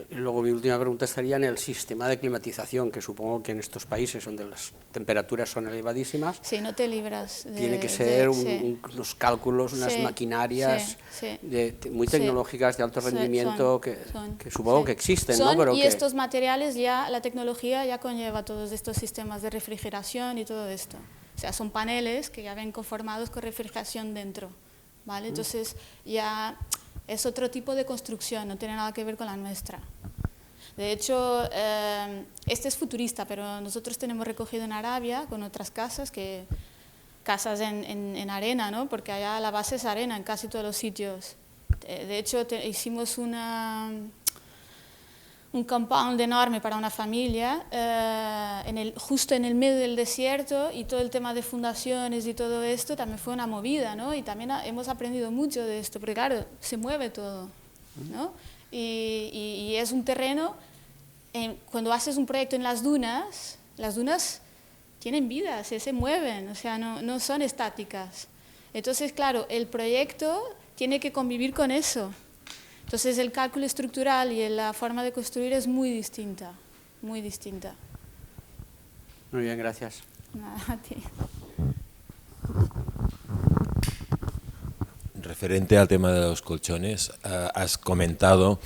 Luego mi última pregunta estaría en el sistema de climatización, que supongo que en estos países donde las temperaturas son elevadísimas, sí, no te libras tiene que ser unos cálculos, unas maquinarias muy tecnológicas, de alto rendimiento, que supongo que existen, ¿no? Pero y estos materiales, ya la tecnología ya conlleva todos estos sistemas de refrigeración y todo esto. O sea, son paneles que ya ven conformados con refrigeración dentro, ¿vale? Entonces ya es otro tipo de construcción, no tiene nada que ver con la nuestra. De hecho, este es futurista, pero nosotros tenemos recogido en Arabia con otras casas, casas en arena, ¿no? Porque allá la base es arena en casi todos los sitios. De hecho, hicimos una un compound enorme para una familia, justo en el medio del desierto, y todo el tema de fundaciones y todo esto también fue una movida, ¿no? Y también hemos aprendido mucho de esto, porque claro, se mueve todo, ¿no? Y es un terreno, cuando haces un proyecto en las dunas tienen vida, se mueven, o sea, no son estáticas. Entonces, claro, el proyecto tiene que convivir con eso. Entonces el cálculo estructural y la forma de construir es muy distinta, muy distinta. Muy bien, gracias. Nada, a ti. Referente al tema de los colchones, has comentado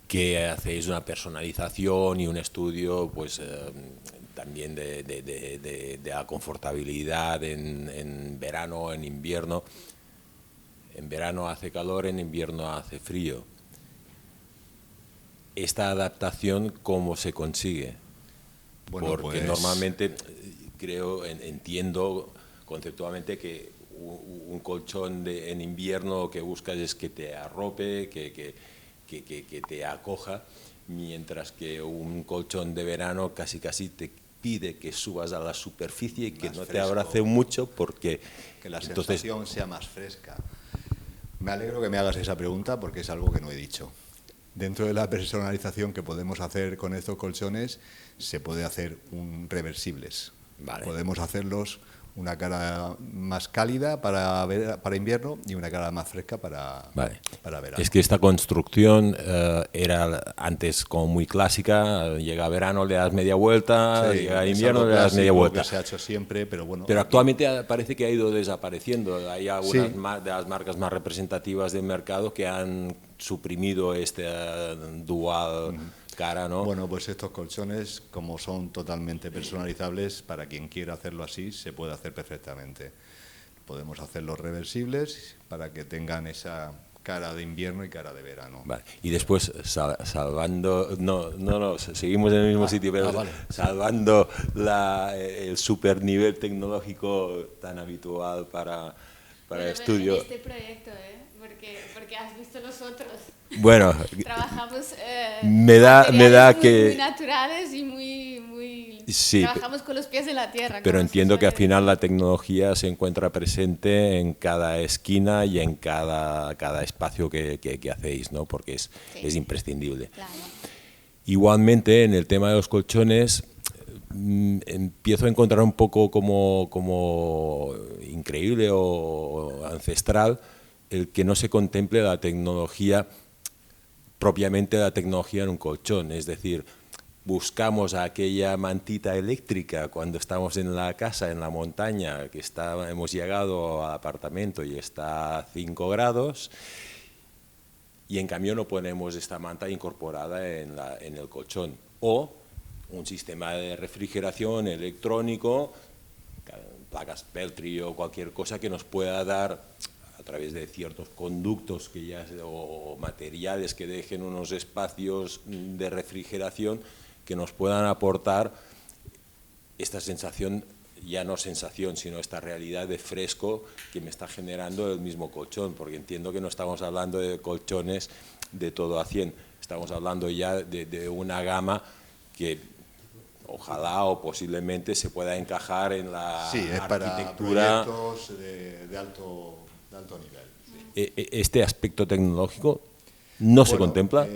que hacéis una personalización y un estudio pues, también de la confortabilidad en verano, en invierno. En verano hace calor, en invierno hace frío. ¿Esta adaptación cómo se consigue? Bueno, porque pues, normalmente entiendo conceptualmente que un colchón en invierno lo que buscas es que te arrope, que te acoja, mientras que un colchón de verano casi te pide que subas a la superficie y que más no te fresco, abrace mucho porque que la entonces sensación sea más fresca. Me alegro que me hagas esa pregunta porque es algo que no he dicho. Dentro de la personalización que podemos hacer con estos colchones, se puede hacer reversibles. Vale. Podemos hacerlos una cara más cálida para invierno y una cara más fresca para verano. Es que esta construcción era antes como muy clásica, llega verano, le das media vuelta, Sí, llega es invierno, algo le das media clásico vuelta. que se ha hecho siempre, pero bueno. Pero actualmente parece que ha ido desapareciendo. Hay algunas Sí. de las marcas más representativas del mercado que han suprimido este dual cara, ¿no? Bueno, pues estos colchones, como son totalmente personalizables, para quien quiera hacerlo así, se puede hacer perfectamente. Podemos hacerlos reversibles para que tengan esa cara de invierno y cara de verano. Vale. Y después, salvando... No, seguimos en el mismo sitio, pero vale. salvando el super nivel tecnológico tan habitual para el estudio. En este proyecto, porque has visto los otros. Bueno, Trabajamos me da que... muy naturales y muy Sí, trabajamos con los pies en la tierra. pero como entiendo se que al suele final decir. la tecnología se encuentra presente en cada esquina y en cada espacio que hacéis, ¿no? Porque es imprescindible. Claro. Igualmente, en el tema de los colchones, empiezo a encontrar un poco como increíble o ancestral el que no se contemple la tecnología, propiamente la tecnología en un colchón. Es decir, buscamos aquella mantita eléctrica cuando estamos en la casa, en la montaña, que hemos llegado al apartamento y está a 5 grados, y en cambio no ponemos esta manta incorporada en el colchón. O un sistema de refrigeración electrónico, placas Peltri o cualquier cosa que nos pueda dar, a través de ciertos conductos o materiales que dejen unos espacios de refrigeración, que nos puedan aportar esta sensación, ya no sensación, sino esta realidad de fresco que me está generando el mismo colchón, porque entiendo que no estamos hablando de colchones de todo a 100, estamos hablando ya de una gama que ojalá o posiblemente se pueda encajar en la arquitectura. Para proyectos de alto nivel. Sí. ¿Este aspecto tecnológico no se contempla?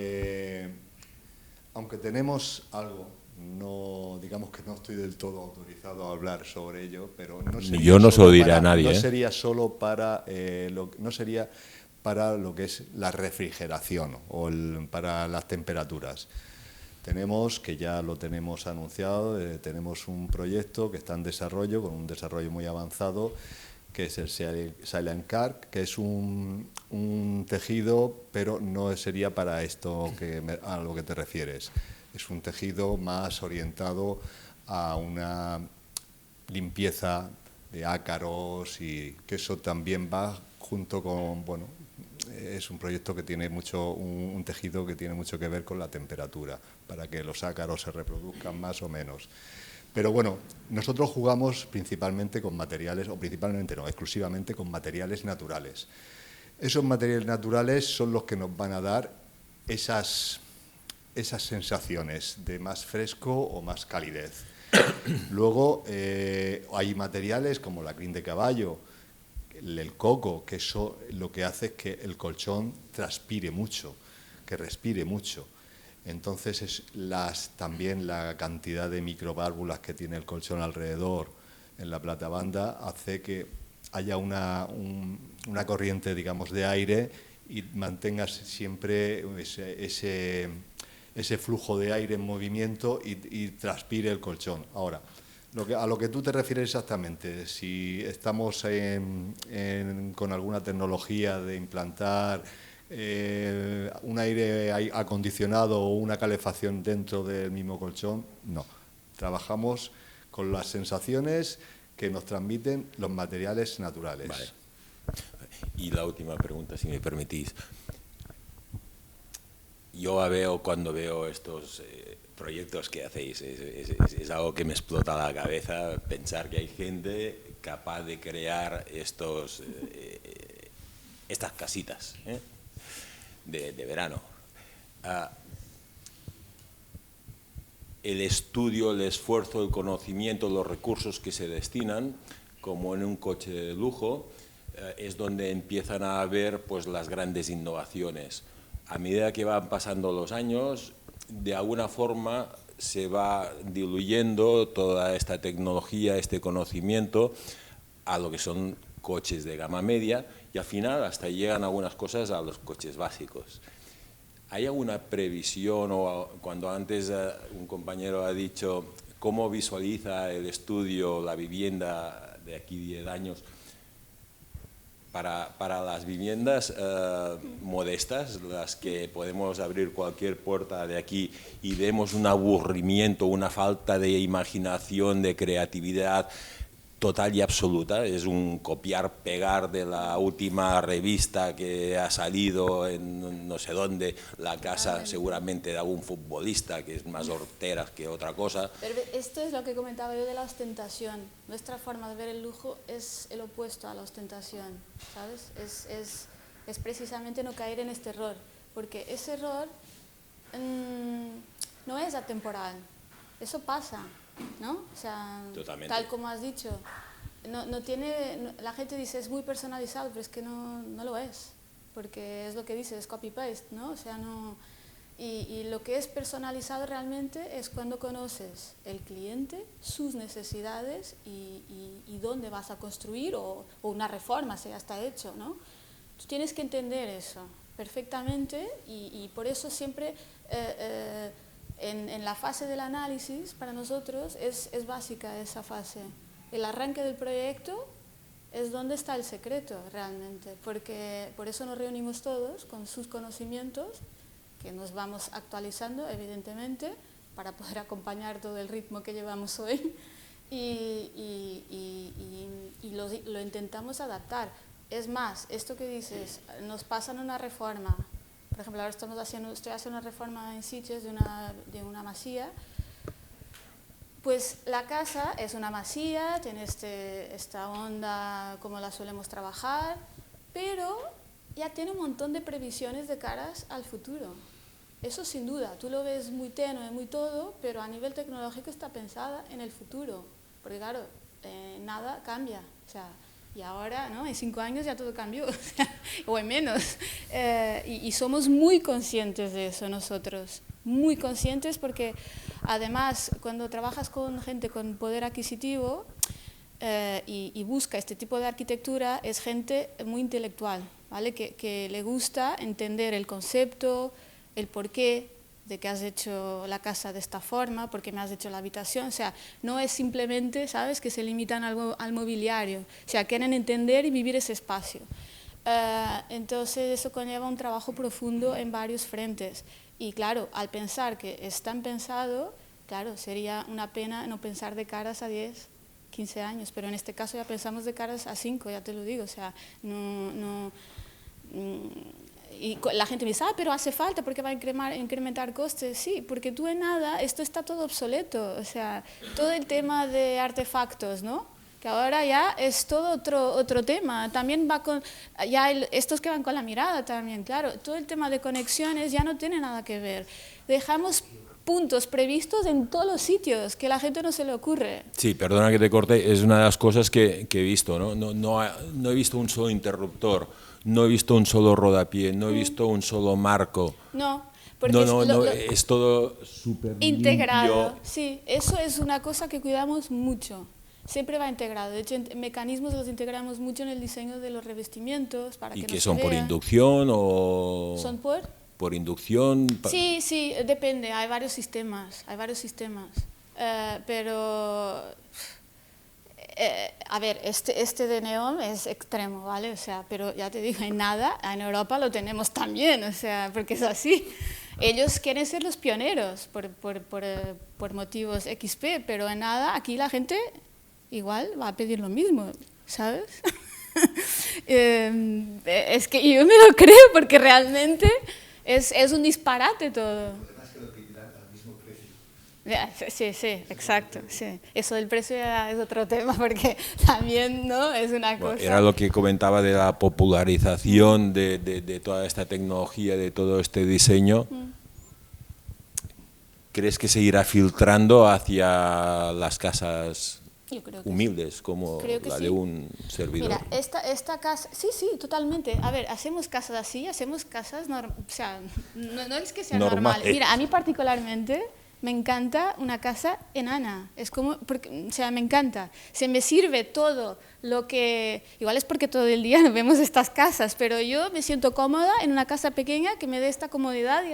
Aunque tenemos algo, digamos que no estoy del todo autorizado a hablar sobre ello, pero no sería yo no se lo diré a para, nadie. No sería solo para no sería para lo que es la refrigeración o para las temperaturas. Tenemos, que ya lo tenemos anunciado, tenemos un proyecto que está en desarrollo, con un desarrollo muy avanzado, que es el Silent Car, que es un tejido, pero no sería para esto a lo que te refieres. Es un tejido más orientado a una limpieza de ácaros, y que eso también va junto con, bueno, es un proyecto que tiene un tejido que tiene mucho que ver con la temperatura, para que los ácaros se reproduzcan más o menos. Pero bueno, nosotros jugamos principalmente con materiales, o principalmente no, exclusivamente con materiales naturales. Esos materiales naturales son los que nos van a dar esas sensaciones de más fresco o más calidez. Luego hay materiales como la crin de caballo, el coco, que eso lo que hace es que el colchón transpire mucho, que respire mucho. Entonces también la cantidad de microválvulas que tiene el colchón alrededor en la platabanda hace que haya una corriente, digamos, de aire y mantengas siempre ese flujo de aire en movimiento y transpire el colchón. Ahora, a lo que tú te refieres exactamente, si estamos con alguna tecnología de implantar un aire acondicionado o una calefacción dentro del mismo colchón, no. Trabajamos con las sensaciones que nos transmiten los materiales naturales. Vale. Y la última pregunta, si me permitís. Yo cuando veo estos proyectos que hacéis, es algo que me explota la cabeza pensar que hay gente capaz de crear estas casitas de verano. El estudio, el esfuerzo, el conocimiento, los recursos que se destinan, como en un coche de lujo, es donde empiezan a haber pues, las grandes innovaciones. A medida que van pasando los años, de alguna forma se va diluyendo toda esta tecnología, este conocimiento, a lo que son coches de gama media y al final hasta llegan algunas cosas a los coches básicos. ¿Hay alguna previsión o cuando antes un compañero ha dicho cómo visualiza el estudio la vivienda de aquí 10 años? Para las viviendas modestas, las que podemos abrir cualquier puerta de aquí y vemos un aburrimiento, una falta de imaginación, de creatividad total y absoluta, es un copiar-pegar de la última revista que ha salido en no sé dónde, la casa seguramente de algún futbolista que es más hortera que otra cosa. Pero esto es lo que comentaba yo de la ostentación. Nuestra forma de ver el lujo es el opuesto a la ostentación, ¿sabes? Es precisamente no caer en este error, porque ese error no es atemporal, eso pasa, ¿no? O sea, totalmente. Tal como has dicho, la gente dice es muy personalizado, pero es que no lo es, porque es lo que dice, es copy-paste, ¿no? O sea, no... Y lo que es personalizado realmente es cuando conoces el cliente, sus necesidades y dónde vas a construir o una reforma, si ya está hecho, ¿no? Tú tienes que entender eso perfectamente y por eso siempre en la fase del análisis para nosotros es básica esa fase. El arranque del proyecto es donde está el secreto realmente, porque por eso nos reunimos todos con sus conocimientos, que nos vamos actualizando evidentemente para poder acompañar todo el ritmo que llevamos hoy y lo intentamos adaptar. Es más, esto que dices, nos pasan una reforma, por ejemplo, ahora estoy haciendo una reforma en Sitges de una masía. Pues la casa es una masía, tiene esta onda como la solemos trabajar, pero ya tiene un montón de previsiones de caras al futuro. Eso sin duda, tú lo ves muy tenue, muy todo, pero a nivel tecnológico está pensada en el futuro, porque claro, nada cambia, o sea, y ahora, ¿no? En 5 años ya todo cambió, o en menos, y somos muy conscientes de eso nosotros, muy conscientes porque además cuando trabajas con gente con poder adquisitivo y busca este tipo de arquitectura, es gente muy intelectual, ¿vale? Que le gusta entender el concepto, el porqué de que has hecho la casa de esta forma, por qué me has hecho la habitación, o sea, no es simplemente, ¿sabes?, que se limitan al mobiliario, o sea, quieren entender y vivir ese espacio. Entonces eso conlleva un trabajo profundo en varios frentes y claro, al pensar que es tan pensado, claro, sería una pena no pensar de caras a 10, 15 años, pero en este caso ya pensamos de caras a 5, ya te lo digo, o sea, y la gente me dice, pero hace falta porque va a incrementar costes. Sí, porque tú en nada, esto está todo obsoleto. O sea, todo el tema de artefactos, ¿no? que ahora ya es todo otro tema. También va con, ya estos que van con la mirada también, claro, todo el tema de conexiones ya no tiene nada que ver. Dejamos puntos previstos en todos los sitios, que a la gente no se le ocurre. Sí, perdona que te corte, es una de las cosas que he visto, ¿no? No he visto un solo interruptor, no he visto un solo rodapié, no he visto un solo marco. No, porque es todo súper integrado. limpio. Sí, eso es una cosa que cuidamos mucho. Siempre va integrado. De hecho, mecanismos los integramos mucho en el diseño de los revestimientos para ¿Y que qué no son? se ¿Por vean. inducción o...? ¿Son por? ¿Por inducción? Sí, depende. Hay varios sistemas. Pero... a ver, este de neón es extremo, ¿vale? O sea, pero ya te digo, en nada, en Europa lo tenemos también, o sea, porque es así. Ellos quieren ser los pioneros por motivos XP, pero en nada, aquí la gente igual va a pedir lo mismo, ¿sabes? Es que yo me lo creo, porque realmente es un disparate todo. Sí, exacto. Sí. Eso del precio ya es otro tema, porque también, ¿no?, es una cosa... Era lo que comentaba de la popularización de toda esta tecnología, de todo este diseño. ¿Crees que se irá filtrando hacia las casas humildes, como la de un servidor? Mira, esta casa... Sí, totalmente. A ver, hacemos casas así, hacemos casas... O sea, no es que sea normal. Mira, a mí particularmente... Me encanta una casa enana, es como, porque, o sea, me encanta. Se me sirve todo lo que, igual es porque todo el día vemos estas casas, pero yo me siento cómoda en una casa pequeña que me dé esta comodidad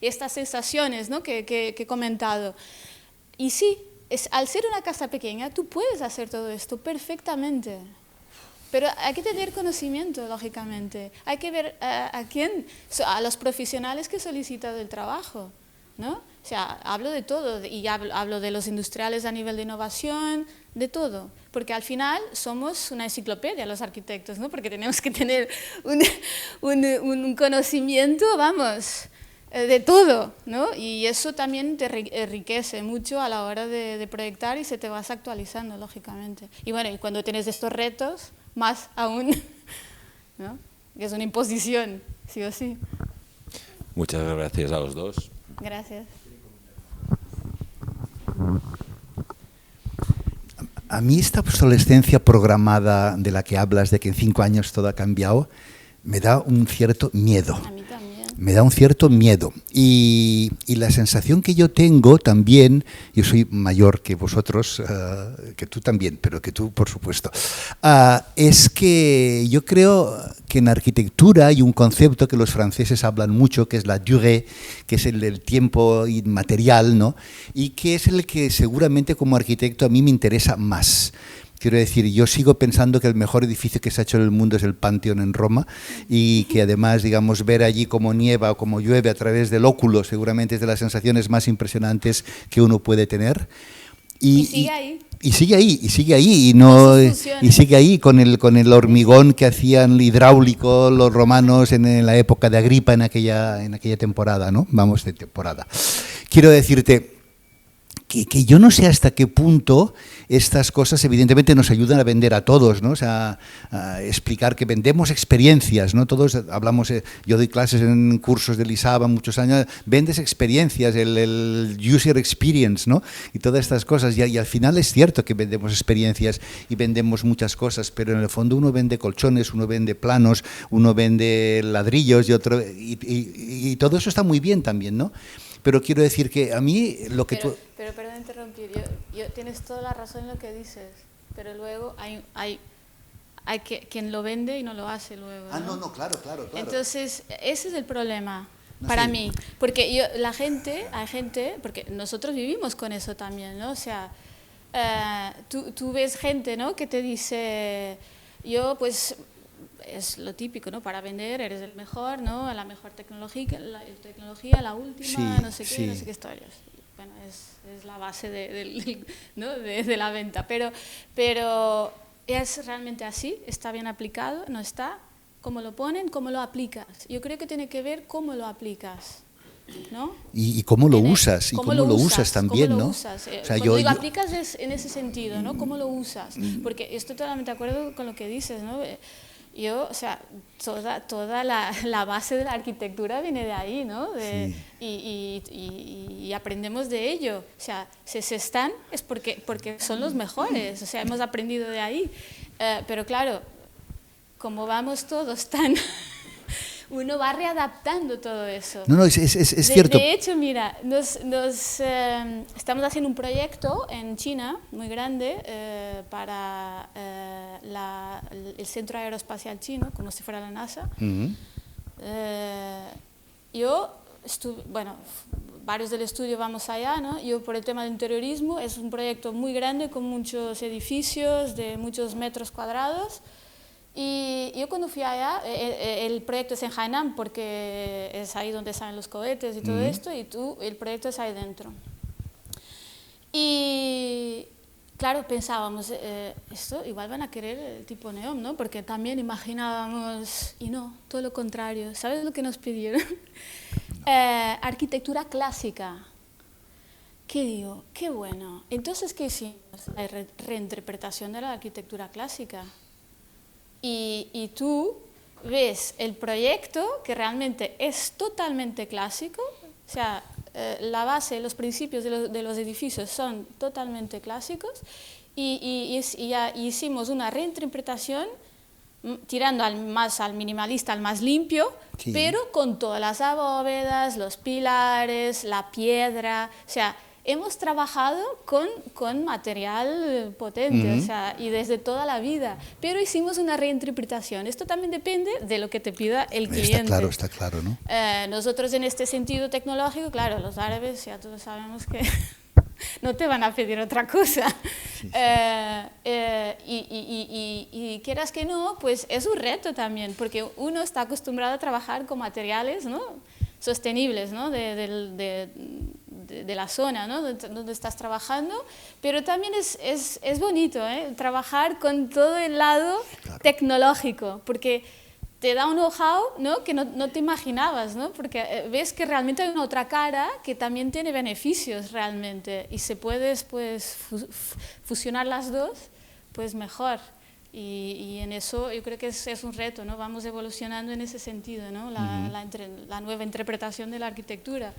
y estas sensaciones, ¿no?, que he comentado. Y sí, al ser una casa pequeña, tú puedes hacer todo esto perfectamente. Pero hay que tener conocimiento, lógicamente. Hay que ver a los profesionales que he solicitado el trabajo, ¿no? O sea, hablo de todo, y hablo de los industriales a nivel de innovación, de todo, porque al final somos una enciclopedia los arquitectos, ¿no? Porque tenemos que tener un conocimiento, vamos, de todo, ¿no? Y eso también te enriquece mucho a la hora de proyectar y se te vas actualizando, lógicamente. Y bueno, y cuando tienes estos retos, más aún, ¿no? Es una imposición, sí o sí. Muchas gracias a los dos. Gracias. A mí esta obsolescencia programada de la que hablas, de que en 5 años todo ha cambiado, me da un cierto miedo. A mí también. Me da un cierto miedo. Y la sensación que yo tengo también, yo soy mayor que vosotros, que tú también, pero que tú, por supuesto, es que yo creo que en arquitectura hay un concepto que los franceses hablan mucho, que es la durée, que es el del tiempo inmaterial, ¿no? Y que es el que seguramente como arquitecto a mí me interesa más. Quiero decir, yo sigo pensando que el mejor edificio que se ha hecho en el mundo es el Panteón en Roma, y que además, digamos, ver allí cómo nieva o cómo llueve a través del óculo seguramente es de las sensaciones más impresionantes que uno puede tener. Y sigue ahí. Y sigue ahí, y sigue ahí con el hormigón que hacían hidráulico los romanos en la época de Agripa, en aquella temporada, ¿no? Vamos, de temporada. Quiero decirte que yo no sé hasta qué punto estas cosas evidentemente nos ayudan a vender a todos, ¿no? O sea, a explicar que vendemos experiencias, ¿no? Todos hablamos, yo doy clases en cursos de Lisaba muchos años, vendes experiencias, el user experience, ¿no? Y todas estas cosas, y al final es cierto que vendemos experiencias y vendemos muchas cosas, pero en el fondo uno vende colchones, uno vende planos, uno vende ladrillos y todo eso está muy bien también, ¿no? Pero quiero decir que a mí lo que tú... Pero perdón interrumpir, tienes toda la razón en lo que dices, pero luego hay quien lo vende y no lo hace luego, ¿no? No, claro. Entonces, ese es el problema para mí, porque hay gente, porque nosotros vivimos con eso también, ¿no? O sea, tú ves gente, ¿no?, que te dice, yo pues... Es lo típico, ¿no? Para vender eres el mejor, ¿no? La mejor tecnología, la última, no sé qué historias. Bueno, es la base ¿no?, de la venta. Pero ¿es realmente así? ¿Está bien aplicado? ¿No está? ¿Cómo lo ponen? ¿Cómo lo aplicas? Yo creo que tiene que ver cómo lo aplicas. ¿no? ¿Y cómo lo usas? ¿Y cómo lo usas también, ¿Cómo lo no? usas? O sea, Cuando digo aplicas es en ese sentido, ¿no? ¿Cómo lo usas? Porque estoy totalmente de acuerdo con lo que dices, ¿no? Yo, o sea, toda la base de la arquitectura viene de ahí, ¿no? Y aprendemos de ello. O sea, si se están es porque son los mejores, o sea, hemos aprendido de ahí. Pero claro, como vamos todos tan... uno va readaptando todo eso. No, es cierto. De hecho, mira, estamos haciendo un proyecto en China muy grande para el Centro Aeroespacial Chino, como si fuera la NASA. Yo estuve, bueno, varios del estudio vamos allá, ¿no? Yo por el tema del interiorismo, es un proyecto muy grande con muchos edificios de muchos metros cuadrados. Y yo cuando fui allá, el proyecto es en Hainan porque es ahí donde salen los cohetes y todo esto, y el proyecto es ahí dentro. Y claro, pensábamos, esto igual van a querer el tipo NEOM, ¿no? Porque también imaginábamos, y no, todo lo contrario. ¿Sabes lo que nos pidieron? Arquitectura clásica. ¿Qué digo? Qué bueno. Entonces, ¿qué hicimos? La reinterpretación de la arquitectura clásica. Y tú ves el proyecto que realmente es totalmente clásico, o sea, la base, los principios de los edificios son totalmente clásicos y hicimos una reinterpretación tirando más al minimalista, al más limpio, sí, pero con todas las bóvedas, los pilares, la piedra, o sea, hemos trabajado con material potente, o sea, y desde toda la vida, pero hicimos una reinterpretación. Esto también depende de lo que te pida el cliente. Está claro, ¿no? Nosotros en este sentido tecnológico, claro, los árabes ya todos sabemos que no te van a pedir otra cosa. Sí, sí. Y quieras que no, pues es un reto también, porque uno está acostumbrado a trabajar con materiales, ¿no?, sostenibles, ¿no?, de la zona, ¿no?, donde estás trabajando, pero también es bonito, trabajar con todo el lado, claro, tecnológico, porque te da un know-how, ¿no?, que no te imaginabas, ¿no?, porque ves que realmente hay una otra cara que también tiene beneficios realmente, y se puede pues, fusionar las dos, pues mejor. Y en eso yo creo que es un reto, ¿no? Vamos evolucionando en ese sentido, ¿no? La nueva interpretación de la arquitectura.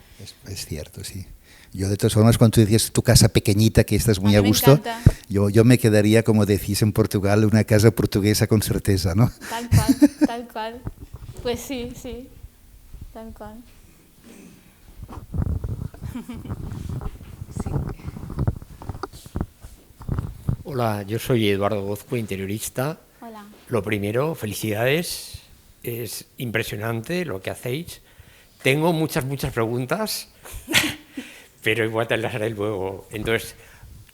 Es cierto, sí. Yo de todas formas, cuando tú decías tu casa pequeñita, que estás muy a gusto, yo me quedaría, como decís en Portugal, una casa portuguesa con certeza, ¿no? Tal cual, tal cual. Pues sí, sí, tal cual. Sí. Hola, yo soy Eduardo Gozco, interiorista. Hola. Lo primero, felicidades, es impresionante lo que hacéis. Tengo muchas preguntas, pero igual te las haré luego. Entonces,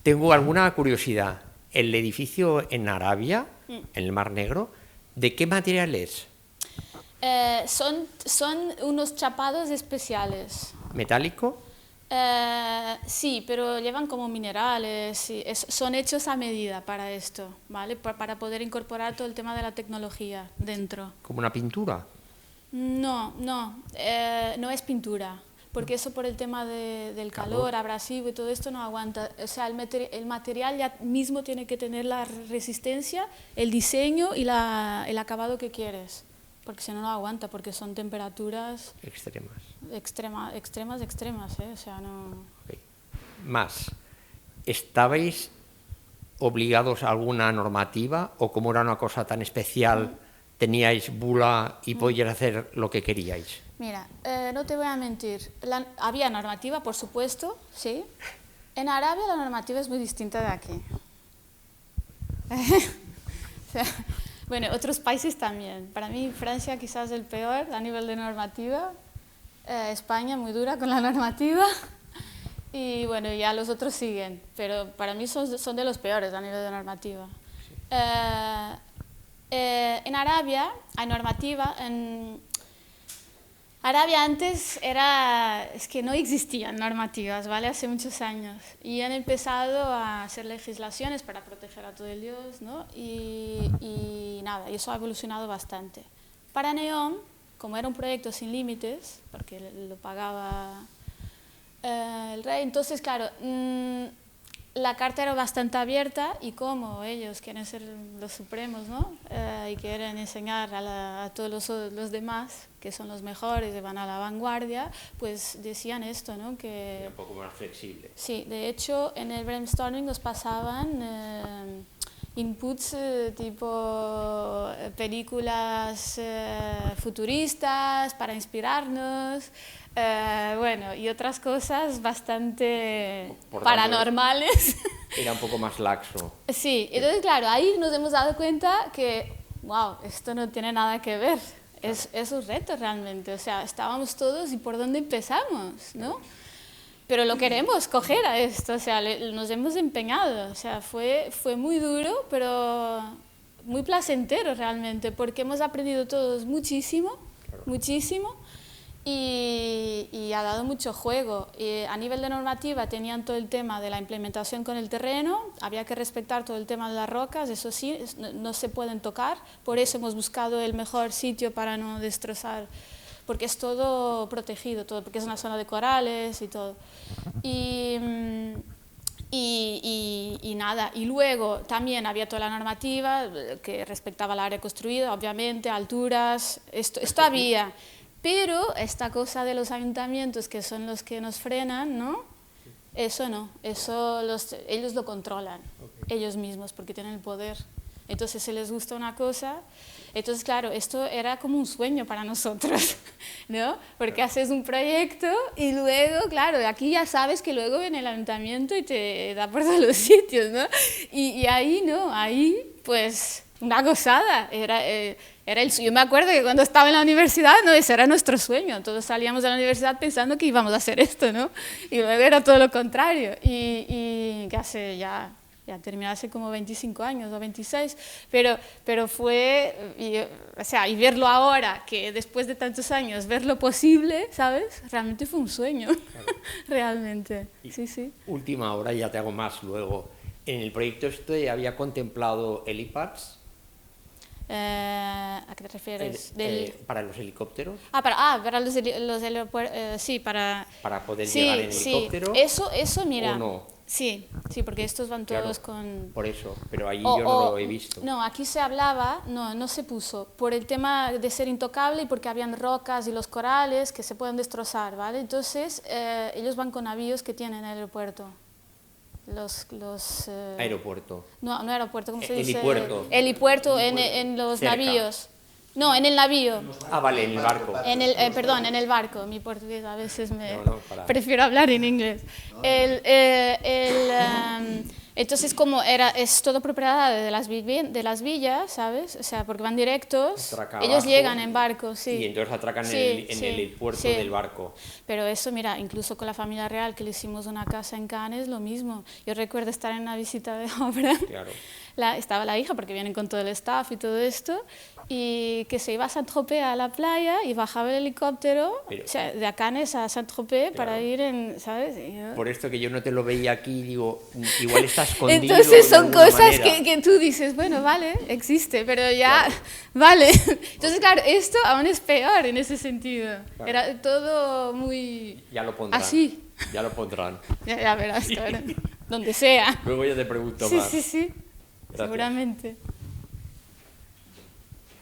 tengo alguna curiosidad. El edificio en Arabia, en el Mar Negro, ¿de qué material es? Son unos chapados especiales. ¿Metálico? Sí, pero llevan como minerales, sí, son hechos a medida para esto, ¿vale? Para poder incorporar todo el tema de la tecnología dentro. ¿Como una pintura? No es pintura, porque eso por el tema del calor abrasivo y todo esto no aguanta. O sea, el material ya mismo tiene que tener la resistencia, el diseño y el acabado que quieres, porque si no, no aguanta, porque son temperaturas extremas, o sea, no... Okay. Más, ¿estabais obligados a alguna normativa o como era una cosa tan especial, teníais bula y podíais hacer lo que queríais? Mira, no te voy a mentir, había normativa, por supuesto, sí. En Arabia la normativa es muy distinta de aquí. O sea, bueno, otros países también. Para mí Francia quizás el peor a nivel de normativa. España muy dura con la normativa. Y bueno, ya los otros siguen. Pero para mí son de los peores a nivel de normativa. En Arabia hay normativa. En Arabia antes es que no existían normativas, ¿vale? Hace muchos años. Y han empezado a hacer legislaciones para proteger a todo el Dios, ¿no? Y nada, y eso ha evolucionado bastante. Para NEOM, como era un proyecto sin límites, porque lo pagaba el rey, entonces, claro, la carta era bastante abierta y como ellos quieren ser los supremos, ¿no? Y quieren enseñar a todos los demás que son los mejores y van a la vanguardia, pues decían esto, ¿no? Que Era un poco más flexible. sí, de hecho en el brainstorming nos pasaban inputs tipo películas futuristas para inspirarnos, bueno, y otras cosas bastante Por tanto, paranormales. Era un poco más laxo. Sí, entonces claro, ahí nos hemos dado cuenta que, wow, esto no tiene nada que ver, es un reto realmente, o sea, estábamos todos y por dónde empezamos, ¿no? Pero lo queremos coger a esto, o sea, nos hemos empeñado, o sea, fue muy duro, pero muy placentero realmente, porque hemos aprendido todos muchísimo, muchísimo, y ha dado mucho juego. A nivel de normativa tenían todo el tema de la implementación con el terreno, había que respetar todo el tema de las rocas, eso sí, no se pueden tocar, por eso hemos buscado el mejor sitio para no destrozar, porque es todo protegido, todo, porque es una zona de corales y todo. Y nada, y luego también había toda la normativa que respectaba el área construida, obviamente, alturas, esto había. Pero esta cosa de los ayuntamientos, que son los que nos frenan, ¿no? Eso no, eso ellos lo controlan, ellos mismos, porque tienen el poder. Entonces, si les gusta una cosa, entonces, claro, esto era como un sueño para nosotros, ¿no? Porque haces un proyecto y luego, claro, aquí ya sabes que luego viene el ayuntamiento y te da por todos los sitios, ¿no? Y ahí, ¿no? Ahí, pues, una gozada. Yo me acuerdo que cuando estaba en la universidad, no, ese era nuestro sueño. Todos salíamos de la universidad pensando que íbamos a hacer esto, ¿no? Y luego era todo lo contrario. Y que hace ya terminé hace como 25 años o 26, pero fue, o sea, y verlo ahora, que después de tantos años, verlo posible, ¿sabes? Realmente fue un sueño, claro. Realmente, sí, sí. Última hora, ya te hago más luego. ¿En el proyecto este había contemplado helipads? ¿A qué te refieres? ¿Para los helicópteros? Para los helicópteros, sí, para poder llegar en helicóptero. Eso, mira. ¿O no? Sí, porque estos van todos con... Por eso, pero ahí yo no lo he visto. No, aquí se hablaba, no se puso, por el tema de ser intocable y porque habían rocas y los corales que se pueden destrozar, ¿vale? Entonces, ellos van con navíos que tienen en el aeropuerto. Aeropuerto. No aeropuerto, ¿cómo se dice? Helipuerto. Helipuerto en los cerca. Navíos. No, en el navío. Vale, en el barco. Perdón, en el barco. Mi portugués a veces prefiero hablar en inglés. Entonces, como es todo propiedad de las villas, ¿sabes? O sea, porque van directos, ellos llegan en barco, sí. Y entonces atracan en el puerto del barco. Pero eso, mira, incluso con la familia real, que le hicimos una casa en Cannes, lo mismo. Yo recuerdo estar en una visita de obra. Claro. Estaba la hija, porque vienen con todo el staff y todo esto, y que se iba a Saint-Tropez a la playa y bajaba el helicóptero, o sea, de Cannes a Saint-Tropez, claro, para ir en, ¿sabes? Por esto que yo no te lo veía aquí, digo, igual está escondido. Entonces son cosas que tú dices, bueno, vale, existe, pero ya, claro, vale. Entonces, claro, esto aún es peor en ese sentido. Claro. Era todo muy... Ya lo pondrán. Así. Ya lo pondrán. Ya verás, claro. Donde sea. Luego ya te pregunto más. Sí. Gracias. Seguramente.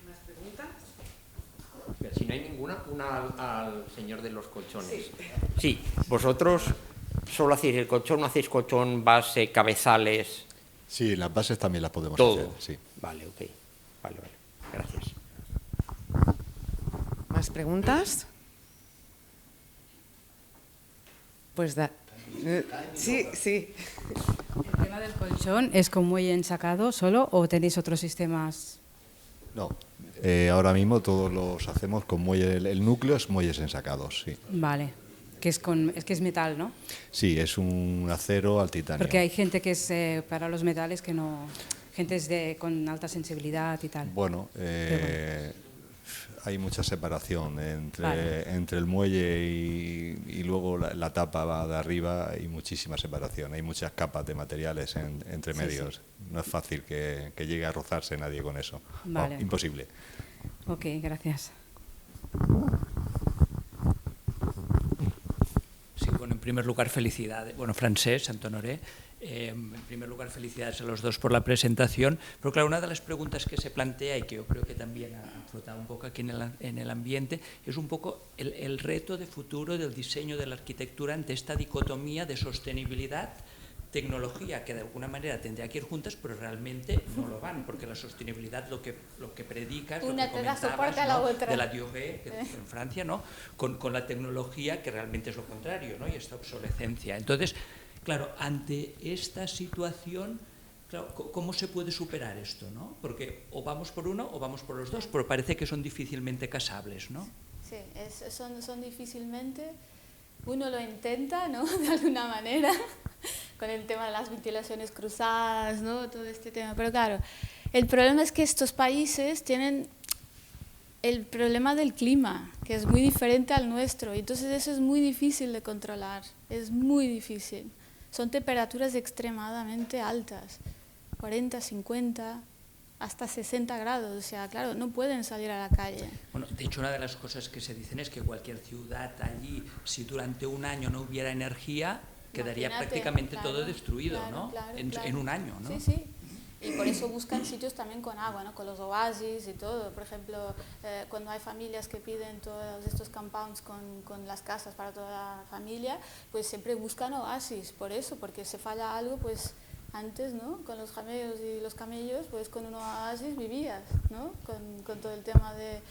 ¿Más preguntas? Si no hay ninguna, una al señor de los colchones. Sí, vosotros solo hacéis el colchón, no hacéis colchón, base, cabezales. Sí, las bases también las podemos todo hacer. Sí. Vale, ok. Vale. Gracias. ¿Más preguntas? Pues sí. ¿El tema del colchón es con muelle ensacado solo o tenéis otros sistemas? No, ahora mismo todos los hacemos con muelle, el núcleo es muelles ensacados, sí. Vale, que es metal, ¿no? Sí, es un acero al titanio. Porque hay gente que es para los metales que no... Gente es con alta sensibilidad y tal. Bueno, hay mucha separación entre el muelle y luego la tapa va de arriba, hay muchísima separación, hay muchas capas de materiales entre medios. Sí. No es fácil que llegue a rozarse nadie con eso. Vale. Imposible. Ok, gracias. primer lugar, felicidades. Bueno, Francesc, Santonoré. En primer lugar, felicidades a los dos por la presentación. Pero claro, una de las preguntas que se plantea y que yo creo que también ha flotado un poco aquí en el ambiente es un poco el reto de futuro del diseño de la arquitectura ante esta dicotomía de sostenibilidad, tecnología, que de alguna manera tendría que ir juntas, pero realmente no lo van, porque la sostenibilidad lo que predica es lo que comentabas, ¿no? De la Diogé en Francia, ¿no? Con la tecnología, que realmente es lo contrario, ¿no? Y esta obsolescencia. Entonces, claro, ante esta situación, claro, ¿cómo se puede superar esto, ¿no? Porque o vamos por uno o vamos por los dos, pero parece que son difícilmente casables, ¿no? Sí, son difícilmente. Uno lo intenta, ¿no? De alguna manera, con el tema de las ventilaciones cruzadas, ¿no? Todo este tema. Pero claro, el problema es que estos países tienen el problema del clima, que es muy diferente al nuestro, y entonces eso es muy difícil de controlar, es muy difícil. Son temperaturas extremadamente altas, 40, 50, hasta 60 grados, o sea, claro, no pueden salir a la calle. Bueno, de hecho, una de las cosas que se dicen es que cualquier ciudad allí, si durante un año no hubiera energía, quedaría prácticamente todo destruido, ¿no? En un año, ¿no? Sí, sí. Y por eso buscan sitios también con agua, ¿no? Con los oasis y todo. Por ejemplo, cuando hay familias que piden todos estos compounds con las casas para toda la familia, pues siempre buscan oasis, por eso, porque si falla algo, pues antes, ¿no? Con los camellos y los camellos, pues con un oasis vivías, ¿no? Con todo el tema de...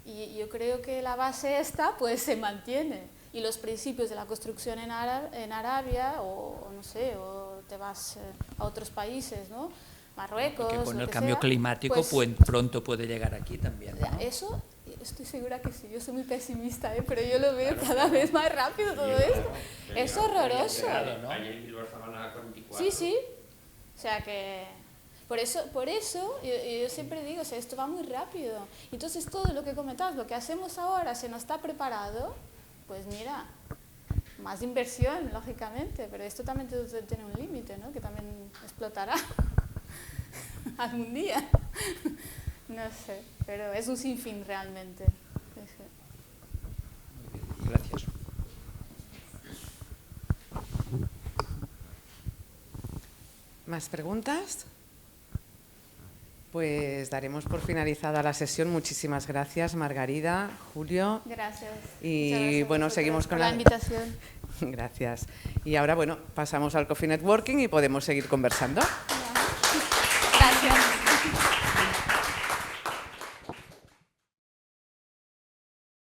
Y yo creo que la base esta, pues se mantiene. Y los principios de la construcción en Arabia, o no sé, o te vas a otros países, ¿no? Marruecos, que con el que cambio sea, climático pues, pronto puede llegar aquí también, ¿no? Eso estoy segura que sí, yo soy muy pesimista, pero yo lo veo cada vez más rápido todo esto. Es horroroso. Sí, sí. O sea que... Por eso yo siempre digo, o sea, esto va muy rápido. Entonces todo lo que comentabas, lo que hacemos ahora, se nos está preparado, pues mira, más inversión, lógicamente, pero esto también tiene un límite, ¿no? Que también explotará algún día. No sé, pero es un sinfín realmente. Gracias. ¿Más preguntas? Pues daremos por finalizada la sesión. Muchísimas gracias, Margarida, Julio. Gracias. Y gracias bueno, seguimos con la invitación. Gracias. Y ahora, bueno, pasamos al Coffee Networking y podemos seguir conversando.